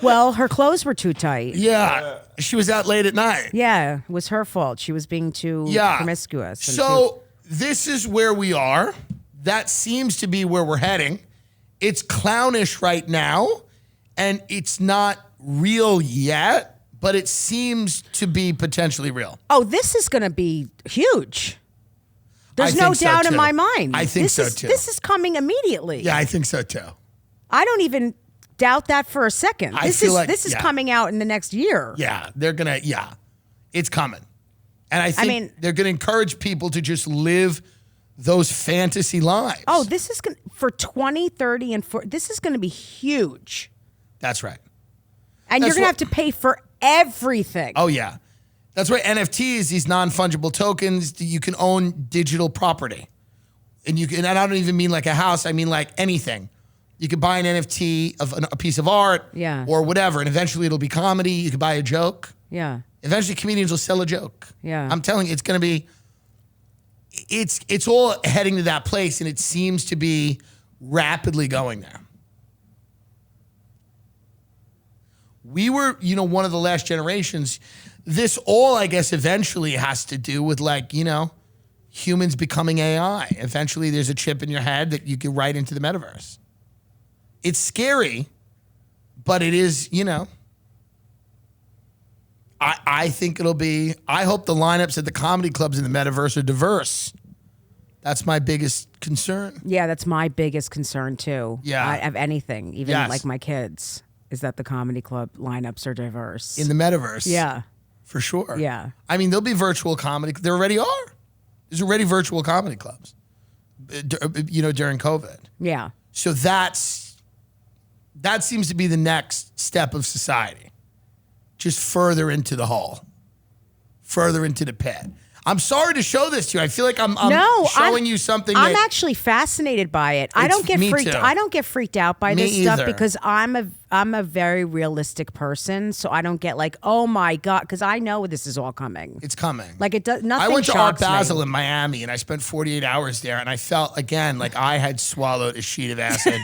Well, her clothes were too tight. Yeah. She was out late at night. Yeah, it was her fault. She was being too promiscuous. So this is where we are. That seems to be where we're heading. It's clownish right now, and it's not real yet, but it seems to be potentially real. Oh, this is going to be huge. There's no doubt in my mind. I think so, too. This is coming immediately. Yeah, I think so, too. I don't even doubt that for a second. This is coming out in the next year. Yeah, it's coming. And I think they're going to encourage people to just live those fantasy lives. Oh, this is for 20, 30, and 40. This is going to be huge. That's right. And you're going to have to pay for everything. Oh, yeah. That's right. NFTs, these non-fungible tokens, you can own digital property. And I don't even mean like a house. I mean like anything. You could buy an NFT of a piece of art or whatever, and eventually it'll be comedy. You could buy a joke. Yeah. Eventually comedians will sell a joke. Yeah. I'm telling you, it's going to be, it's all heading to that place, and it seems to be rapidly going there. We were, one of the last generations. This all, I guess, eventually has to do with humans becoming AI. Eventually there's a chip in your head that you can write into the metaverse. It's scary, but it is, I think it'll be, I hope the lineups at the comedy clubs in the metaverse are diverse. That's my biggest concern. Yeah, that's my biggest concern too. Yeah. Of anything, even like my kids, is that the comedy club lineups are diverse. In the metaverse. Yeah. For sure. Yeah. I mean, there'll be virtual comedy. There already are. There's already virtual comedy clubs, during COVID. Yeah. So that seems to be the next step of society. Just further into the hole, further into the pit. I'm sorry to show this to you. I feel like I'm showing you something. I'm actually fascinated by it. I don't get freaked. I don't get freaked out by this stuff because I'm a very realistic person. So I don't get like, oh my God, because I know this is all coming. It's coming. Like it does nothing. I went to Art shocks Basel me. in Miami, and I spent 48 hours there, and I felt again like I had swallowed a sheet of acid.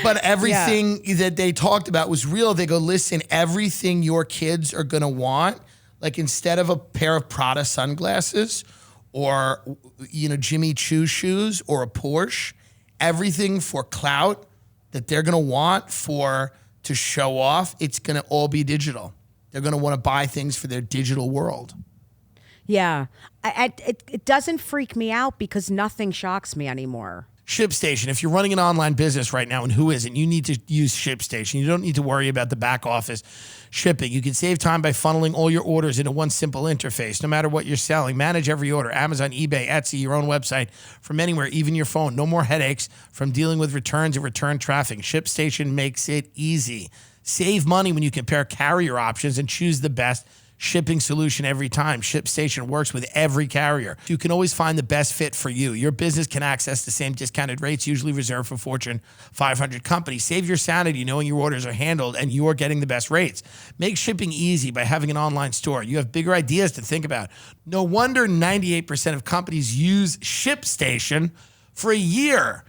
But everything that they talked about was real. They go, listen, everything your kids are gonna want. Like instead of a pair of Prada sunglasses or, Jimmy Choo shoes or a Porsche, everything for clout that they're going to want to show off, it's going to all be digital. They're going to want to buy things for their digital world. Yeah. It doesn't freak me out because nothing shocks me anymore. ShipStation. If you're running an online business right now, and who isn't, you need to use ShipStation. You don't need to worry about the back office shipping. You can save time by funneling all your orders into one simple interface, no matter what you're selling. Manage every order. Amazon, eBay, Etsy, your own website, from anywhere, even your phone. No more headaches from dealing with returns and return traffic. ShipStation makes it easy. Save money when you compare carrier options and choose the best. shipping solution every time. ShipStation works with every carrier. You can always find the best fit for you. Your business can access the same discounted rates usually reserved for Fortune 500 companies. Save your sanity knowing your orders are handled and you're getting the best rates. Make shipping easy by having an online store. You have bigger ideas to think about. No wonder 98% of companies use ShipStation for a year.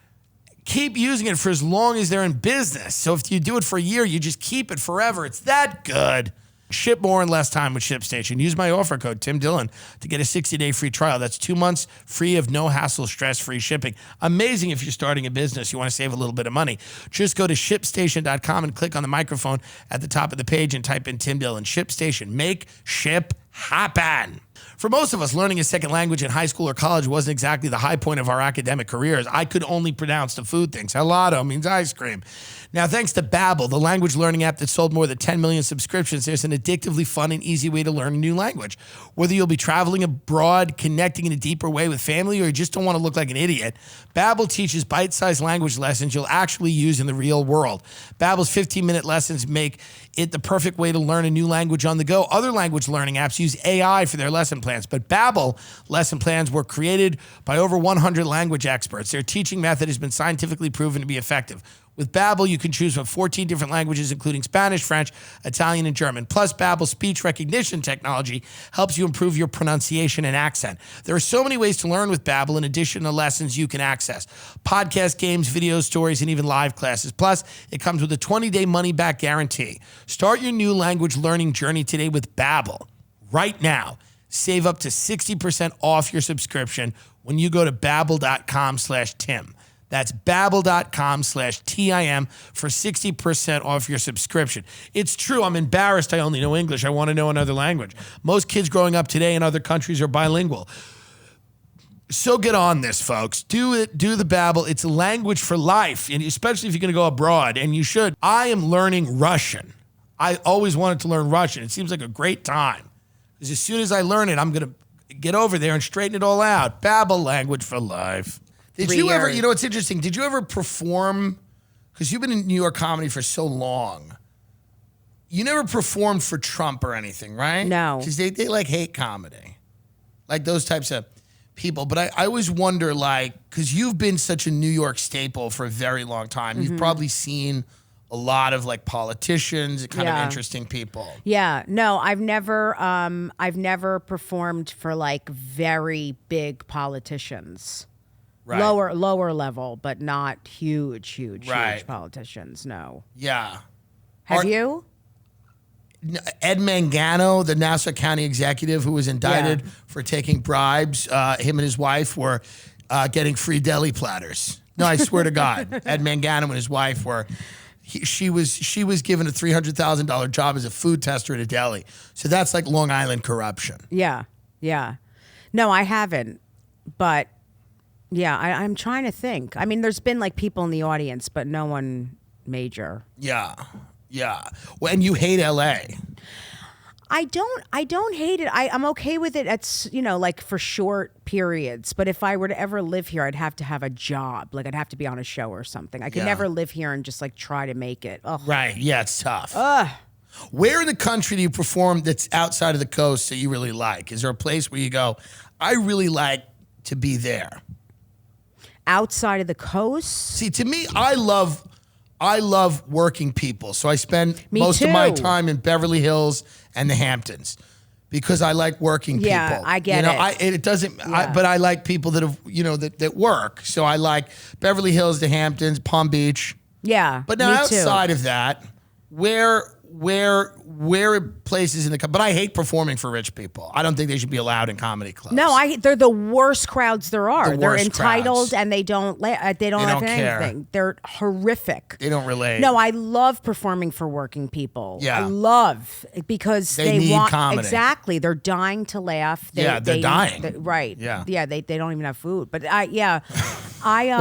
Keep using it for as long as they're in business. So if you do it for a year, you just keep it forever. It's that good. Ship more in less time with ShipStation. Use my offer code, TIMDILLON, to get a 60-day free trial. That's 2 months free of no hassle, stress-free shipping. Amazing if you're starting a business. You want to save a little bit of money. Just go to ShipStation.com and click on the microphone at the top of the page and type in TIMDILLON. ShipStation. Make ship happen. For most of us, learning a second language in high school or college wasn't exactly the high point of our academic careers. I could only pronounce the food things. Helado means ice cream. Now, thanks to BABBEL, the language learning app that sold more than 10 million subscriptions, there's an addictively fun and easy way to learn a new language. Whether you'll be traveling abroad, connecting in a deeper way with family, or you just don't want to look like an idiot, BABBEL teaches bite-sized language lessons you'll actually use in the real world. BABBEL's 15-minute lessons make it the perfect way to learn a new language on the go. Other language learning apps use AI for their lesson plans, but BABBEL lesson plans were created by over 100 language experts. Their teaching method has been scientifically proven to be effective. With BABBEL, you can choose from 14 different languages, including Spanish, French, Italian, and German. Plus, BABBEL's speech recognition technology helps you improve your pronunciation and accent. There are so many ways to learn with BABBEL in addition to lessons you can access. Podcast, games, videos, stories, and even live classes. Plus, it comes with a 20-day money-back guarantee. Start your new language learning journey today with BABBEL. Right now, save up to 60% off your subscription when you go to babbel.com/Tim. That's babbel.com/TIM for 60% off your subscription. It's true. I'm embarrassed I only know English. I want to know another language. Most kids growing up today in other countries are bilingual. So get on this, folks. Do it. Do the BABBEL. It's a language for life, and especially if you're going to go abroad, and you should. I am learning Russian. I always wanted to learn Russian. It seems like a great time. Because as soon as I learn it, I'm going to get over there and straighten it all out. BABBEL, language for life. Did you ever, you know, it's interesting. Did you ever perform, because you've been in New York comedy for so long, you never performed for Trump or anything, right? No. Because they like hate comedy. Like those types of people. But I always wonder, like, because you've been such a New York staple for a very long time. You've probably seen a lot of like politicians, kind of interesting people. Yeah, no, I've never performed for like very big politicians. Right. Lower level, but not huge politicians. No. Yeah. Have you? Ed Mangano, the Nassau County executive who was indicted for taking bribes, him and his wife were getting free deli platters. No, I swear to God, Ed Mangano and his wife were. She was given a $300,000 job as a food tester at a deli. So that's like Long Island corruption. Yeah. No, I haven't, but. Yeah, I'm trying to think. I mean, there's been like people in the audience, but no one major. Yeah. Well, and you hate LA. I don't hate it. I'm okay with it at, you know, like for short periods. But if I were to ever live here, I'd have to have a job. Like I'd have to be on a show or something. I could never live here and just like try to make it. Ugh. Right. Yeah, it's tough. Where in the country do you perform that's outside of the coast that you really like? Is there a place where you go, I really like to be there? Outside of the coast? See, to me, I love working people. So I spend most of my time in Beverly Hills and the Hamptons because I like working people. Yeah, I get it. It doesn't, but I like people that have, that work. So I like Beverly Hills, the Hamptons, Palm Beach. Yeah, but now outside of that, where places in the, but I hate performing for rich people. I don't think they should be allowed in comedy clubs. No, they're the worst crowds there are. They're entitled and they don't have anything. They're horrific. They don't relate. No, I love performing for working people. Yeah. I love because they need want comedy. Exactly. They're dying to laugh. They're dying. Right. Yeah. Yeah, they don't even have food. But well,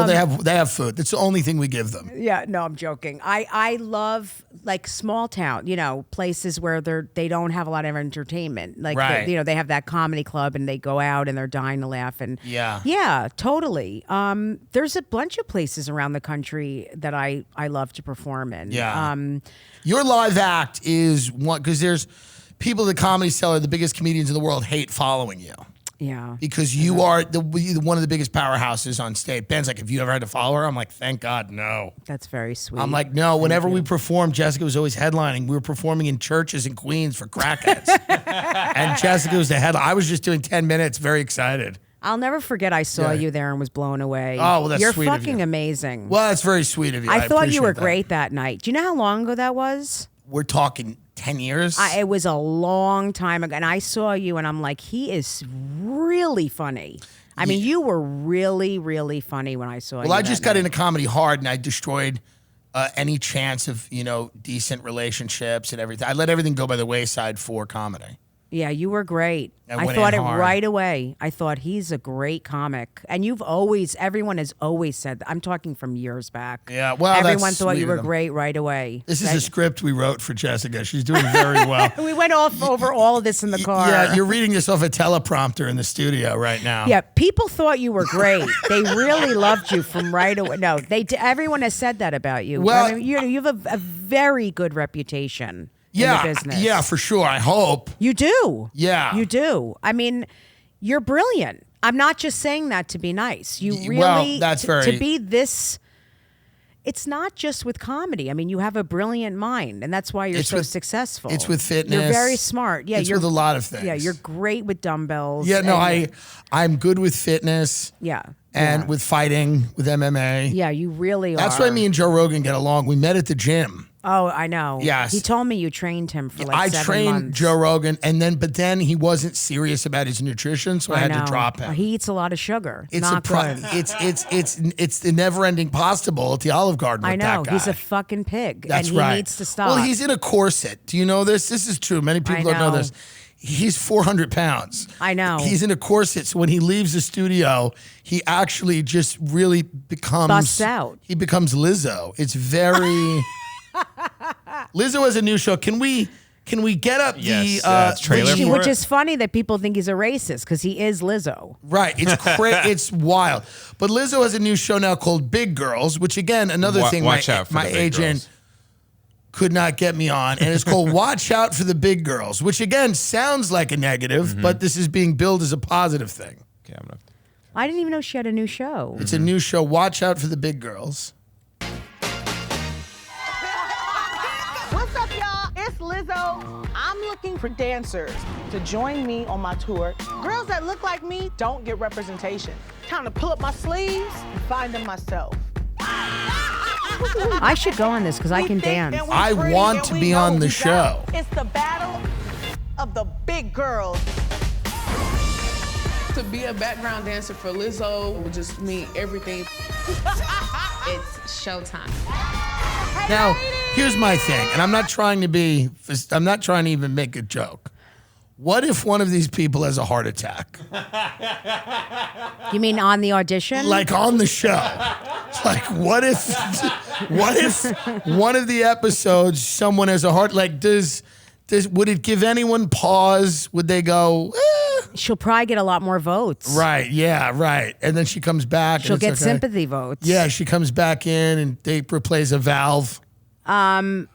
they have food. That's the only thing we give them. Yeah, no, I'm joking. I love like small town, places where they don't have a lot of entertainment. Like they have that comedy club and they go out and they're dying to laugh and yeah, totally. There's a bunch of places around the country that I love to perform in. Yeah. Your live act is one because there's people at the Comedy Cellar, the biggest comedians in the world, hate following you. Yeah. Because you are one of the biggest powerhouses on stage. Ben's like, have you ever had to follow her? I'm like, thank God, no. That's very sweet. I'm like, no. Whenever we performed, Jessica was always headlining. We were performing in churches in Queens for crackheads. And Jessica was the headline. I was just doing 10 minutes, very excited. I'll never forget I saw you there and was blown away. Oh, well, that's You're sweet of you. fucking amazing. Well, that's very sweet of you. I thought you were appreciate that. great that night. Do you know how long ago that was? We're talking 10 years. It was a long time ago. And I saw you and I'm like, he is really funny. I mean, you were really, really funny when I saw you. Well, I just got into comedy hard and I destroyed any chance of, decent relationships and everything. I let everything go by the wayside for comedy. Yeah, you were great. I went thought in it hard. right away. I thought he's a great comic. And everyone has always said that. I'm talking from years back. Yeah, well, everyone that's thought sweet you of were them. great right away. This is a script we wrote for Jessica. She's doing very well. We went over all of this in the car. Yeah, you're reading this off a teleprompter in the studio right now. Yeah, people thought you were great. They really loved you from right away. No, everyone has said that about you. Well- I mean, you have a very good reputation in Yeah, the business. yeah, for sure. I hope. You do. Yeah. You do. I mean, you're brilliant. I'm not just saying that to be nice. You really, Well, that's very- to be this, it's not just with comedy. I mean, you have a brilliant mind, and that's why you're It's so with- successful. it's with fitness. You're very smart. Yeah, It's you're with a lot of things. Yeah, you're great with dumbbells. Yeah, no, and- I'm good with fitness. Yeah. And yeah. with fighting, with MMA. Yeah, you really are. That's why me and Joe Rogan get along. We met at the gym. Oh, I know. Yes. He told me you trained him for like I 7 trained months. Joe Rogan, but then he wasn't serious about his nutrition, so I had to know. drop him. He eats a lot of sugar. It's not good. it's the never-ending pasta bowl at the Olive Garden. I with know. that guy. He's a fucking pig. That's and he right. needs to stop. Well, he's in a corset. Do you know this? This is true. Many people don't know know. this. He's 400 pounds. I know. He's in a corset, so when he leaves the studio, he actually just really becomes Busts out. He becomes Lizzo. It's very. Lizzo has a new show. Can we get up Yes, the trailer for which it? is funny that people think he's a racist because he is Lizzo. Right, it's wild. But Lizzo has a new show now called Big Girls, which again, another thing watch out for my the big agent girls. could not get me on, and it's called Watch Out for the Big Girls, which again sounds like a negative, but this is being billed as a positive thing. Okay, I'm gonna. I didn't even know she had a new show. It's a new show. Watch out for the big girls. What's up, y'all? It's Lizzo. I'm looking for dancers to join me on my tour. Girls that look like me don't get representation. Time to pull up my sleeves and find them myself. I should go on this because I can dance. I want to be on the show. It's the battle of the big girls. To be a background dancer for Lizzo would just mean everything. It's showtime. Now, here's my thing, and I'm not trying to even make a joke. What if one of these people has a heart attack? You mean on the audition? Like on the show. Like what if one of the episodes someone has a heart, like would it give anyone pause? Would they go, She'll probably get a lot more votes. Right, yeah, right. And then she comes back. She'll and get it's okay. sympathy votes. Yeah, she comes back in and they replace a valve. I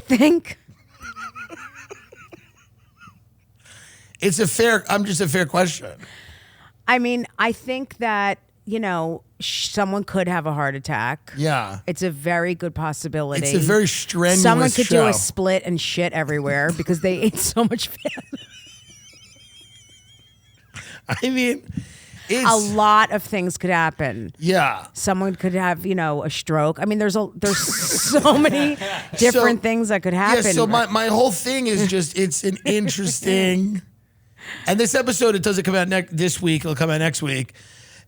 think I'm just a fair question. I mean, I think that, someone could have a heart attack. Yeah. It's a very good possibility. It's a very strenuous Someone could do show. a split and shit everywhere because they ate so much fat. I mean, A lot of things could happen. Yeah. Someone could have, a stroke. I mean, there's so many different things that could happen. Yeah, so my whole thing is just, it's an interesting, and this episode, it doesn't come out this week, it'll come out next week,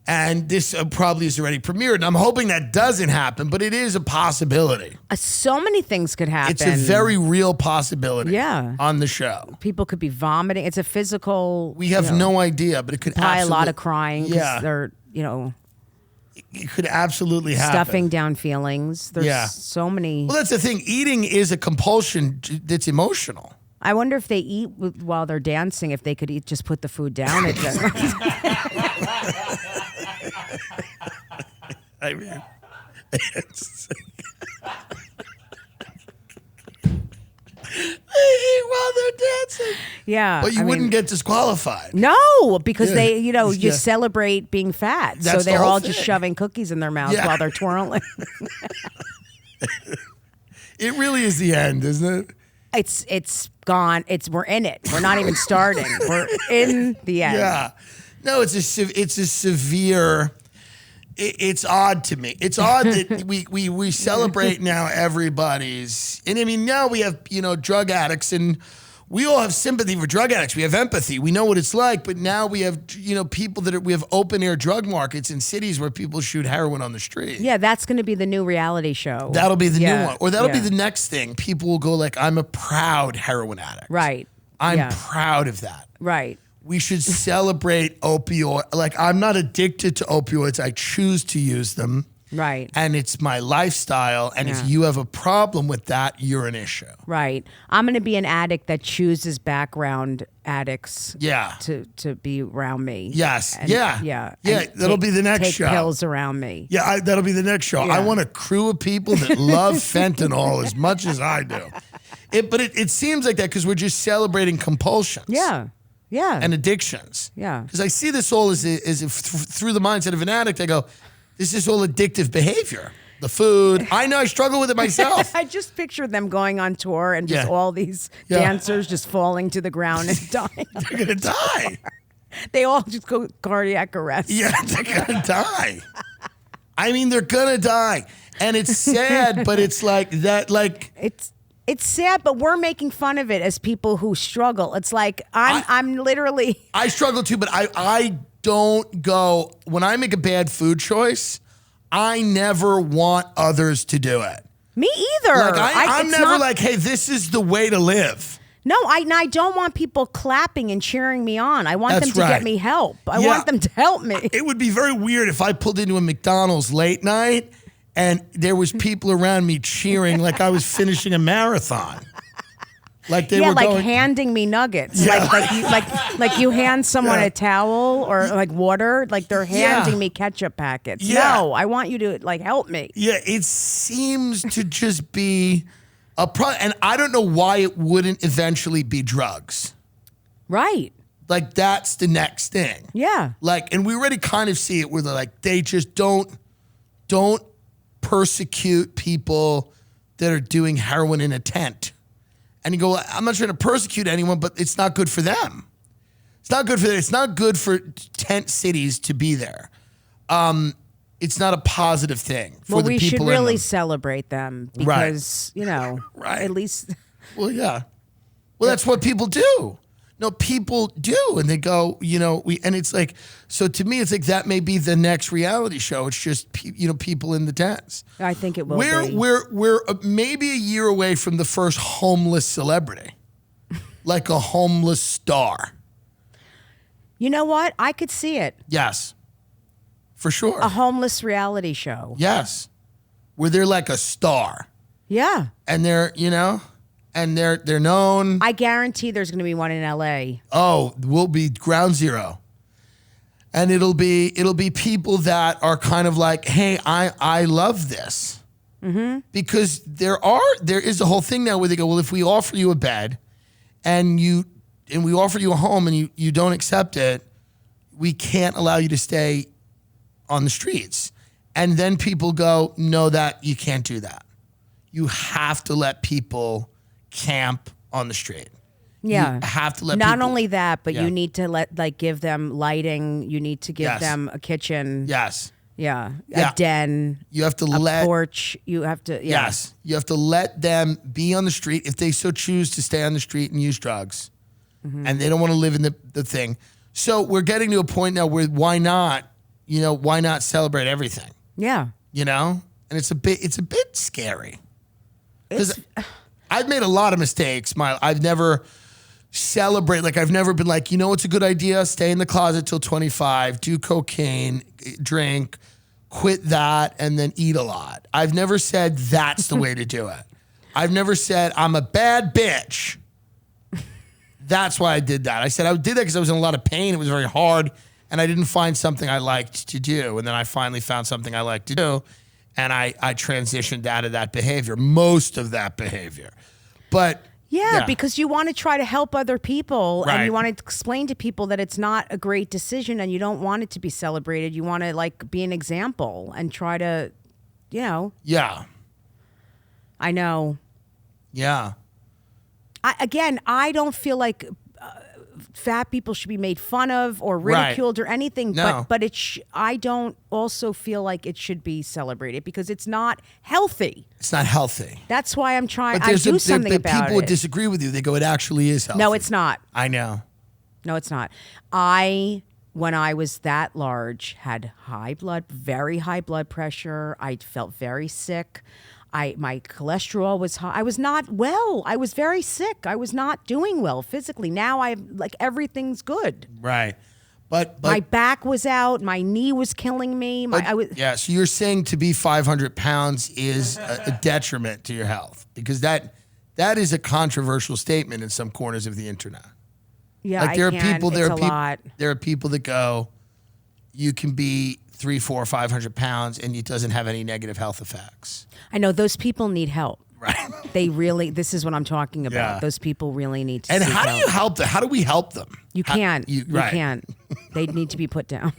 and this probably is already premiered, and I'm hoping that doesn't happen, but it is a possibility. So many things could happen. It's a very real possibility on the show. People could be vomiting. It's a physical. We have no idea, but it could probably absolutely. a lot of crying because they're, It could absolutely happen. stuffing down feelings. There's so many. Well, that's the thing. Eating is a compulsion that's emotional. I wonder if they eat while they're dancing, if they could just put the food down. I mean, Yeah. But you wouldn't get disqualified. No, because they, you celebrate being fat. That's so they're the whole all thing. just shoving cookies in their mouths while they're twirling. It really is the end, isn't it? It's gone. We're in it. We're not even starting. We're in the end. Yeah. No, it's a severe. It's odd to me. It's odd that we celebrate now everybody's, and I mean now we have drug addicts, and we all have sympathy for drug addicts. We have empathy. We know what it's like, but now we have people we have open air drug markets in cities where people shoot heroin on the street. Yeah, that's going to be the new reality show. That'll be the new one, or that'll be the next thing. People will go like, "I'm a proud heroin addict." Right. I'm proud of that. Right. We should celebrate opioid. Like, I'm not addicted to opioids. I choose to use them. Right. And it's my lifestyle. And if you have a problem with that, you're an issue. Right. I'm going to be an addict that chooses background addicts to be around me. Yes. And, yeah. That'll be the next show. Take pills around me. Yeah, that'll be the next show. Yeah. I want a crew of people that love fentanyl as much as I do. But it seems like that because we're just celebrating compulsions. Yeah. Yeah. And addictions. Yeah. Because I see this all as if through the mindset of an addict, I go, this is all addictive behavior. The food. I know I struggle with it myself. I just pictured them going on tour and just all these dancers just falling to the ground and dying. They're going to die. They all just go cardiac arrest. Yeah, they're going to die. I mean, they're going to die. And it's sad, but it's like that, like... It's sad, but we're making fun of it as people who struggle. It's like I'm literally. I struggle too, but I don't go when I make a bad food choice. I never want others to do it. Me either. Like I'm never like, hey, this is the way to live. No, I don't want people clapping and cheering me on. I want them to get me help. I want them to help me. It would be very weird if I pulled into a McDonald's late night and there was people around me cheering like I was finishing a marathon. Like they were going, handing me nuggets. Yeah. Like you hand someone a towel or like water, like they're handing me ketchup packets. Yeah. No, I want you to help me. Yeah, it seems to just be a problem. And I don't know why it wouldn't eventually be drugs. Right. Like that's the next thing. Yeah. Like, and we already kind of see it where they're like, they just don't persecute people that are doing heroin in a tent. And you go, I'm not trying to persecute anyone, but it's not good for them. It's not good for them. It's not good for tent cities to be there. It's not a positive thing for the people in them. We should really celebrate them because, at least. Well, yeah. Well, that's what people do. No, people do. And they go, and it's like, so to me, it's like that may be the next reality show. It's just, people in the tents. I think it will be. We're maybe a year away from the first homeless celebrity, like a homeless star. You know what? I could see it. Yes, for sure. A homeless reality show. Yes, where they're like a star. Yeah. And they're, and they're known. I guarantee there's going to be one in LA. Oh, we'll be ground zero. And it'll be people that are kind of like, hey, I love this. Mm-hmm. Because there is a whole thing now where they go, well, if we offer you a bed and we offer you a home and you don't accept it, we can't allow you to stay on the streets. And then people go, no, that you can't do that. You have to let people camp on the street. Yeah. You have to let Not people, only that, but you need to give them lighting. You need to give them a kitchen. Yes. Yeah. A den. You have to a porch. You have to. Yeah. Yes. You have to let them be on the street if they so choose to stay on the street and use drugs. Mm-hmm. And they don't want to live in the thing. So we're getting to a point now where why not celebrate everything? Yeah. And it's a bit scary. Because I've made a lot of mistakes. I've never celebrated, I've never been like, it's a good idea, stay in the closet till 25, do cocaine, drink, quit that, and then eat a lot. I've never said that's the way to do it. I've never said I'm a bad bitch. That's why I did that. I said I did that because I was in a lot of pain. It was very hard, and I didn't find something I liked to do. And then I finally found something I liked to do. And I transitioned out of that behavior, most of that behavior. But Yeah, because you want to try to help other people and you Right. want to explain to people that it's not a great decision and you don't want it to be celebrated. You want to like be an example and try to, you know. Yeah. I know. Yeah. I don't feel like fat people should be made fun of or Right. ridiculed or anything, No. but I don't also feel like it should be celebrated because it's not healthy. It's not healthy. That's why I'm trying. But I do something about people would it. disagree with you. They go, it actually is healthy. No, it's not. I know. No, it's not. When I was that large, had very high blood pressure. I felt very sick. My cholesterol was high. I was not well. I was very sick. I was not doing well physically. Now everything's good. Right. But my back was out. My knee was killing me. Yeah. So you're saying to be 500 pounds is a detriment to your health because that is a controversial statement in some corners of the internet. Yeah, like there are people. There are people that go, you can be 300, 400, 500 pounds and it doesn't have any negative health effects. I know those people need help. Right. They really. This is what I'm talking about. Yeah. Those people really need to. And seek how do help. you help them? How do we help them? You can't. You right. can't. They need to be put down.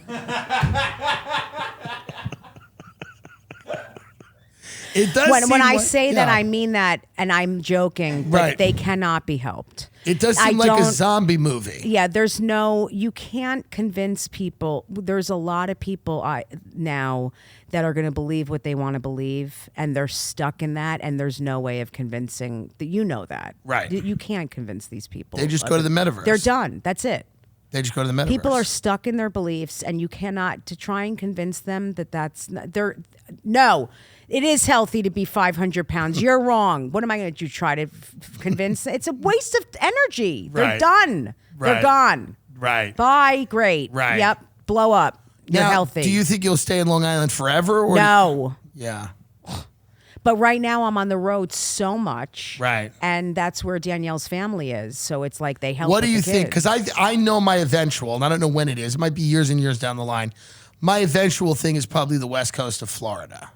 It does. When I say that, I mean that, and I'm joking. But Right. they cannot be helped. It does seem like a zombie movie. Yeah, you can't convince people. There's a lot of people now that are going to believe what they want to believe, and they're stuck in that, and there's no way of convincing that. You know that. Right. You can't convince these people. They just go to the metaverse. They're done. That's it. They just go to the metaverse. People are stuck in their beliefs, and you cannot to try and convince them that that's not, they're no. It is healthy to be 500 pounds. You're wrong. What am I going to do? Try to convince? It's a waste of energy. They're Right. done. Right. They're gone. Right. Bye. Great. Right. Yep. Blow up. You're Now, healthy. Do you think you'll stay in Long Island forever? Or No. Yeah. But right now I'm on the road so much. Right. And that's where Danielle's family is. So it's like they help. What do with you the think? kids. Because I know my eventual, and I don't know when it is. It might be years and years down the line. My eventual thing is probably the west coast of Florida.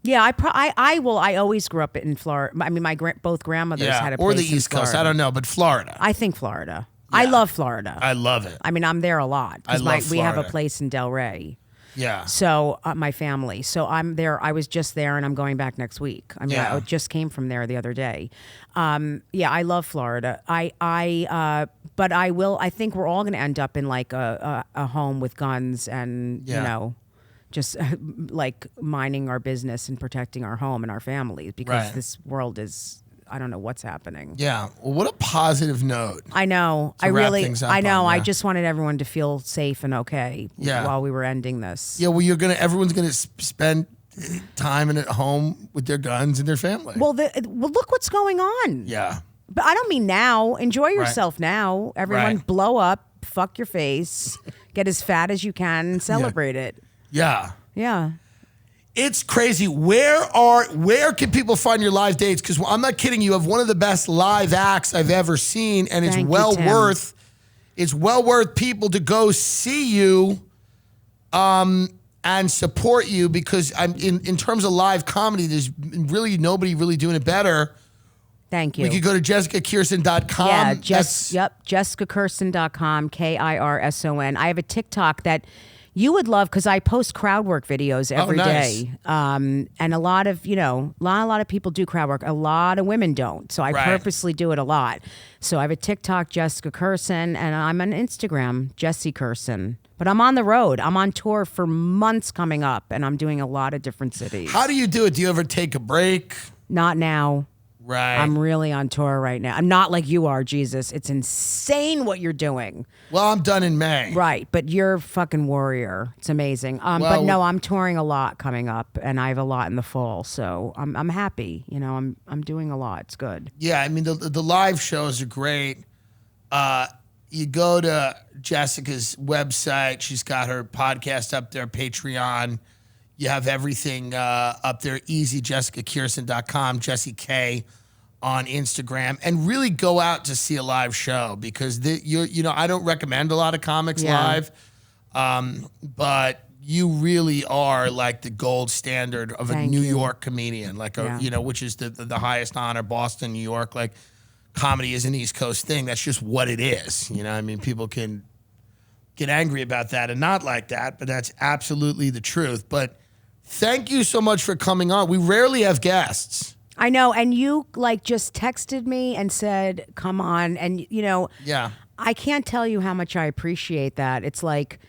Yeah, I always grew up in Florida. I mean, both grandmothers had a place or the in East Coast. Florida. I don't know, but Florida. I think Florida. I love Florida. I love it. I mean, I'm there a lot. I love We have a Florida. place in Delray. Yeah. So my family. So I'm there. I was just there, and I'm going back next week. I mean, Yeah. I just came from there the other day. Yeah, I love Florida. But I will. I think we're all going to end up in like a home with guns and Yeah. you know, just like minding our business and protecting our home and our families because Right. this world is. I don't know what's happening. Yeah. Well, what a positive note. I know. To I wrap really. things up I know. on, I yeah. just wanted everyone to feel safe and okay while we were ending this. Yeah. Well, everyone's gonna spend time at home with their guns and their family. Well, look what's going on. Yeah. But I don't mean now. Enjoy yourself now. Everyone Right. blow up, fuck your face, get as fat as you can, and celebrate it. Yeah. Yeah. It's crazy. Where can people find your live dates? Because I'm not kidding. You have one of the best live acts I've ever seen, and it's Thank you, well Tim. worth people to go see you, and support you because I'm in terms of live comedy. There's really nobody really doing it better. Thank you. We could go to JessicaKirson.com. Yeah, That's- JessicaKirson.com, KIRSON. I have a TikTok that you would love because I post crowd work videos every nice. day. And a lot of, a lot of people do crowd work. A lot of women don't. So I Right. purposely do it a lot. So I have a TikTok, Jessica Kirson, and I'm on Instagram, Jessie Kirson. But I'm on the road. I'm on tour for months coming up, and I'm doing a lot of different cities. How do you do it? Do you ever take a break? Not now. Right. I'm really on tour right now. I'm not like you are, Jesus. It's insane what you're doing. Well, I'm done in May. Right, but you're a fucking warrior. It's amazing. But no, I'm touring a lot coming up, and I have a lot in the fall. So I'm happy. I'm doing a lot. It's good. Yeah, I mean the live shows are great. You go to Jessica's website. She's got her podcast up there, Patreon. You have everything up there, easy, JessicaKirson.com, Jessie K on Instagram, and really go out to see a live show because I don't recommend a lot of comics live, but you really are like the gold standard of a New York comedian, which is the highest honor, Boston, New York, like. comedy is an East Coast thing. That's just what it is. You know, I mean, people can get angry about that and not like that, but that's absolutely the truth. But thank you so much for coming on. We rarely have guests. I know, and you like just texted me and said, "Come on," and you know, I can't tell you how much I appreciate that. It's like,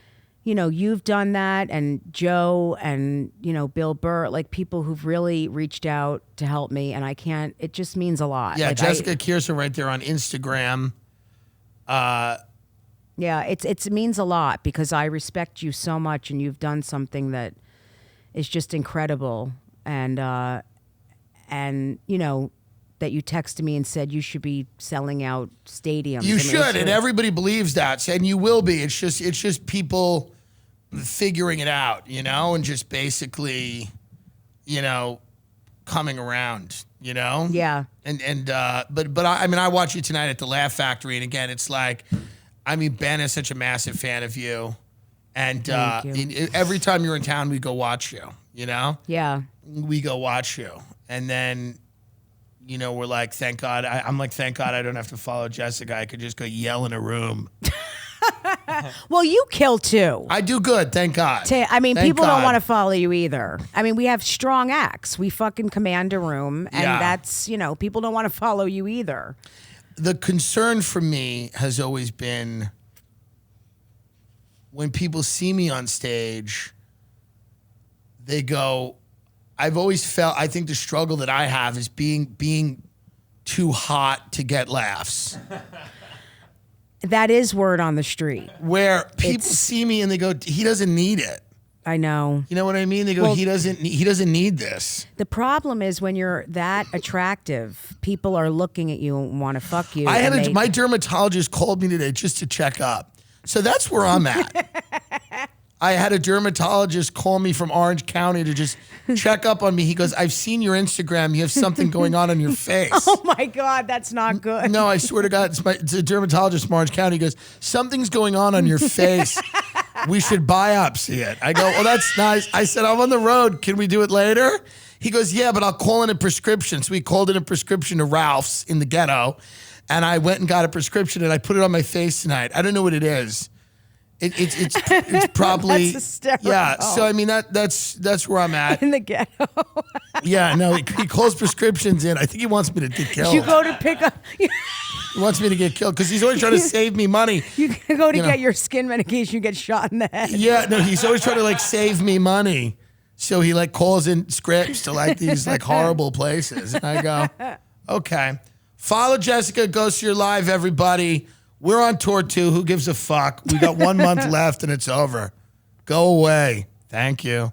you know, you've done that, and Joe, and you know, Bill Burr, like people who've really reached out to help me, and I can't. It just means a lot. Yeah, like Jessica Kirson right there on Instagram. Yeah, it means a lot because I respect you so much, and you've done something that is just incredible, and you know, that you texted me and said you should be selling out stadiums. You should, and everybody believes that, and you will be. It's just people figuring it out, you know, and just basically, you know, coming around, you know. Yeah. But I mean, I watch you tonight at the Laugh Factory, and again, it's like, I mean, Ben is such a massive fan of you, and every time you're in town, we go watch you. You know. Yeah. We go watch you, and then, you know, we're like, thank God. I'm like, thank God I don't have to follow Jessica. I could just go yell in a room. Well, you kill too. I do good, thank God. I mean, Thank people God. don't want to follow you either. I mean, we have strong acts. We fucking command a room, and that's, you know, people don't want to follow you either. The concern for me has always been when people see me on stage, they go, I've always felt, I think the struggle that I have is being too hot to get laughs. That is word on the street. Where people see me and they go, he doesn't need it. I know. You know what I mean? They go, Well, he doesn't need this. The problem is when you're that attractive, people are looking at you and want to fuck you. My dermatologist called me today just to check up. So that's where I'm at. I had a dermatologist call me from Orange County to just check up on me. He goes, I've seen your Instagram. You have something going on your face. Oh my God, that's not good. No, I swear to God, it's a dermatologist from Orange County. He goes, something's going on your face. We should biopsy it. I go, well, that's nice. I said, I'm on the road. Can we do it later? He goes, yeah, but I'll call in a prescription. So we called in a prescription to Ralph's in the ghetto. And I went and got a prescription and I put it on my face tonight. I don't know what it is. It's probably That's hysterical. Yeah. So I mean that's where I'm at in the ghetto. Yeah. No, he calls prescriptions in. I think he wants me to get killed. You go to pick up. He wants me to get killed because he's always trying to save me money. You go to get your skin medication. You get shot in the head. Yeah. No, he's always trying to like save me money. So he like calls in scripts to like these like horrible places, and I go, okay. Follow Jessica. Go see her live, everybody. We're on tour too. Who gives a fuck? We got 1 month left and it's over. Go away. Thank you.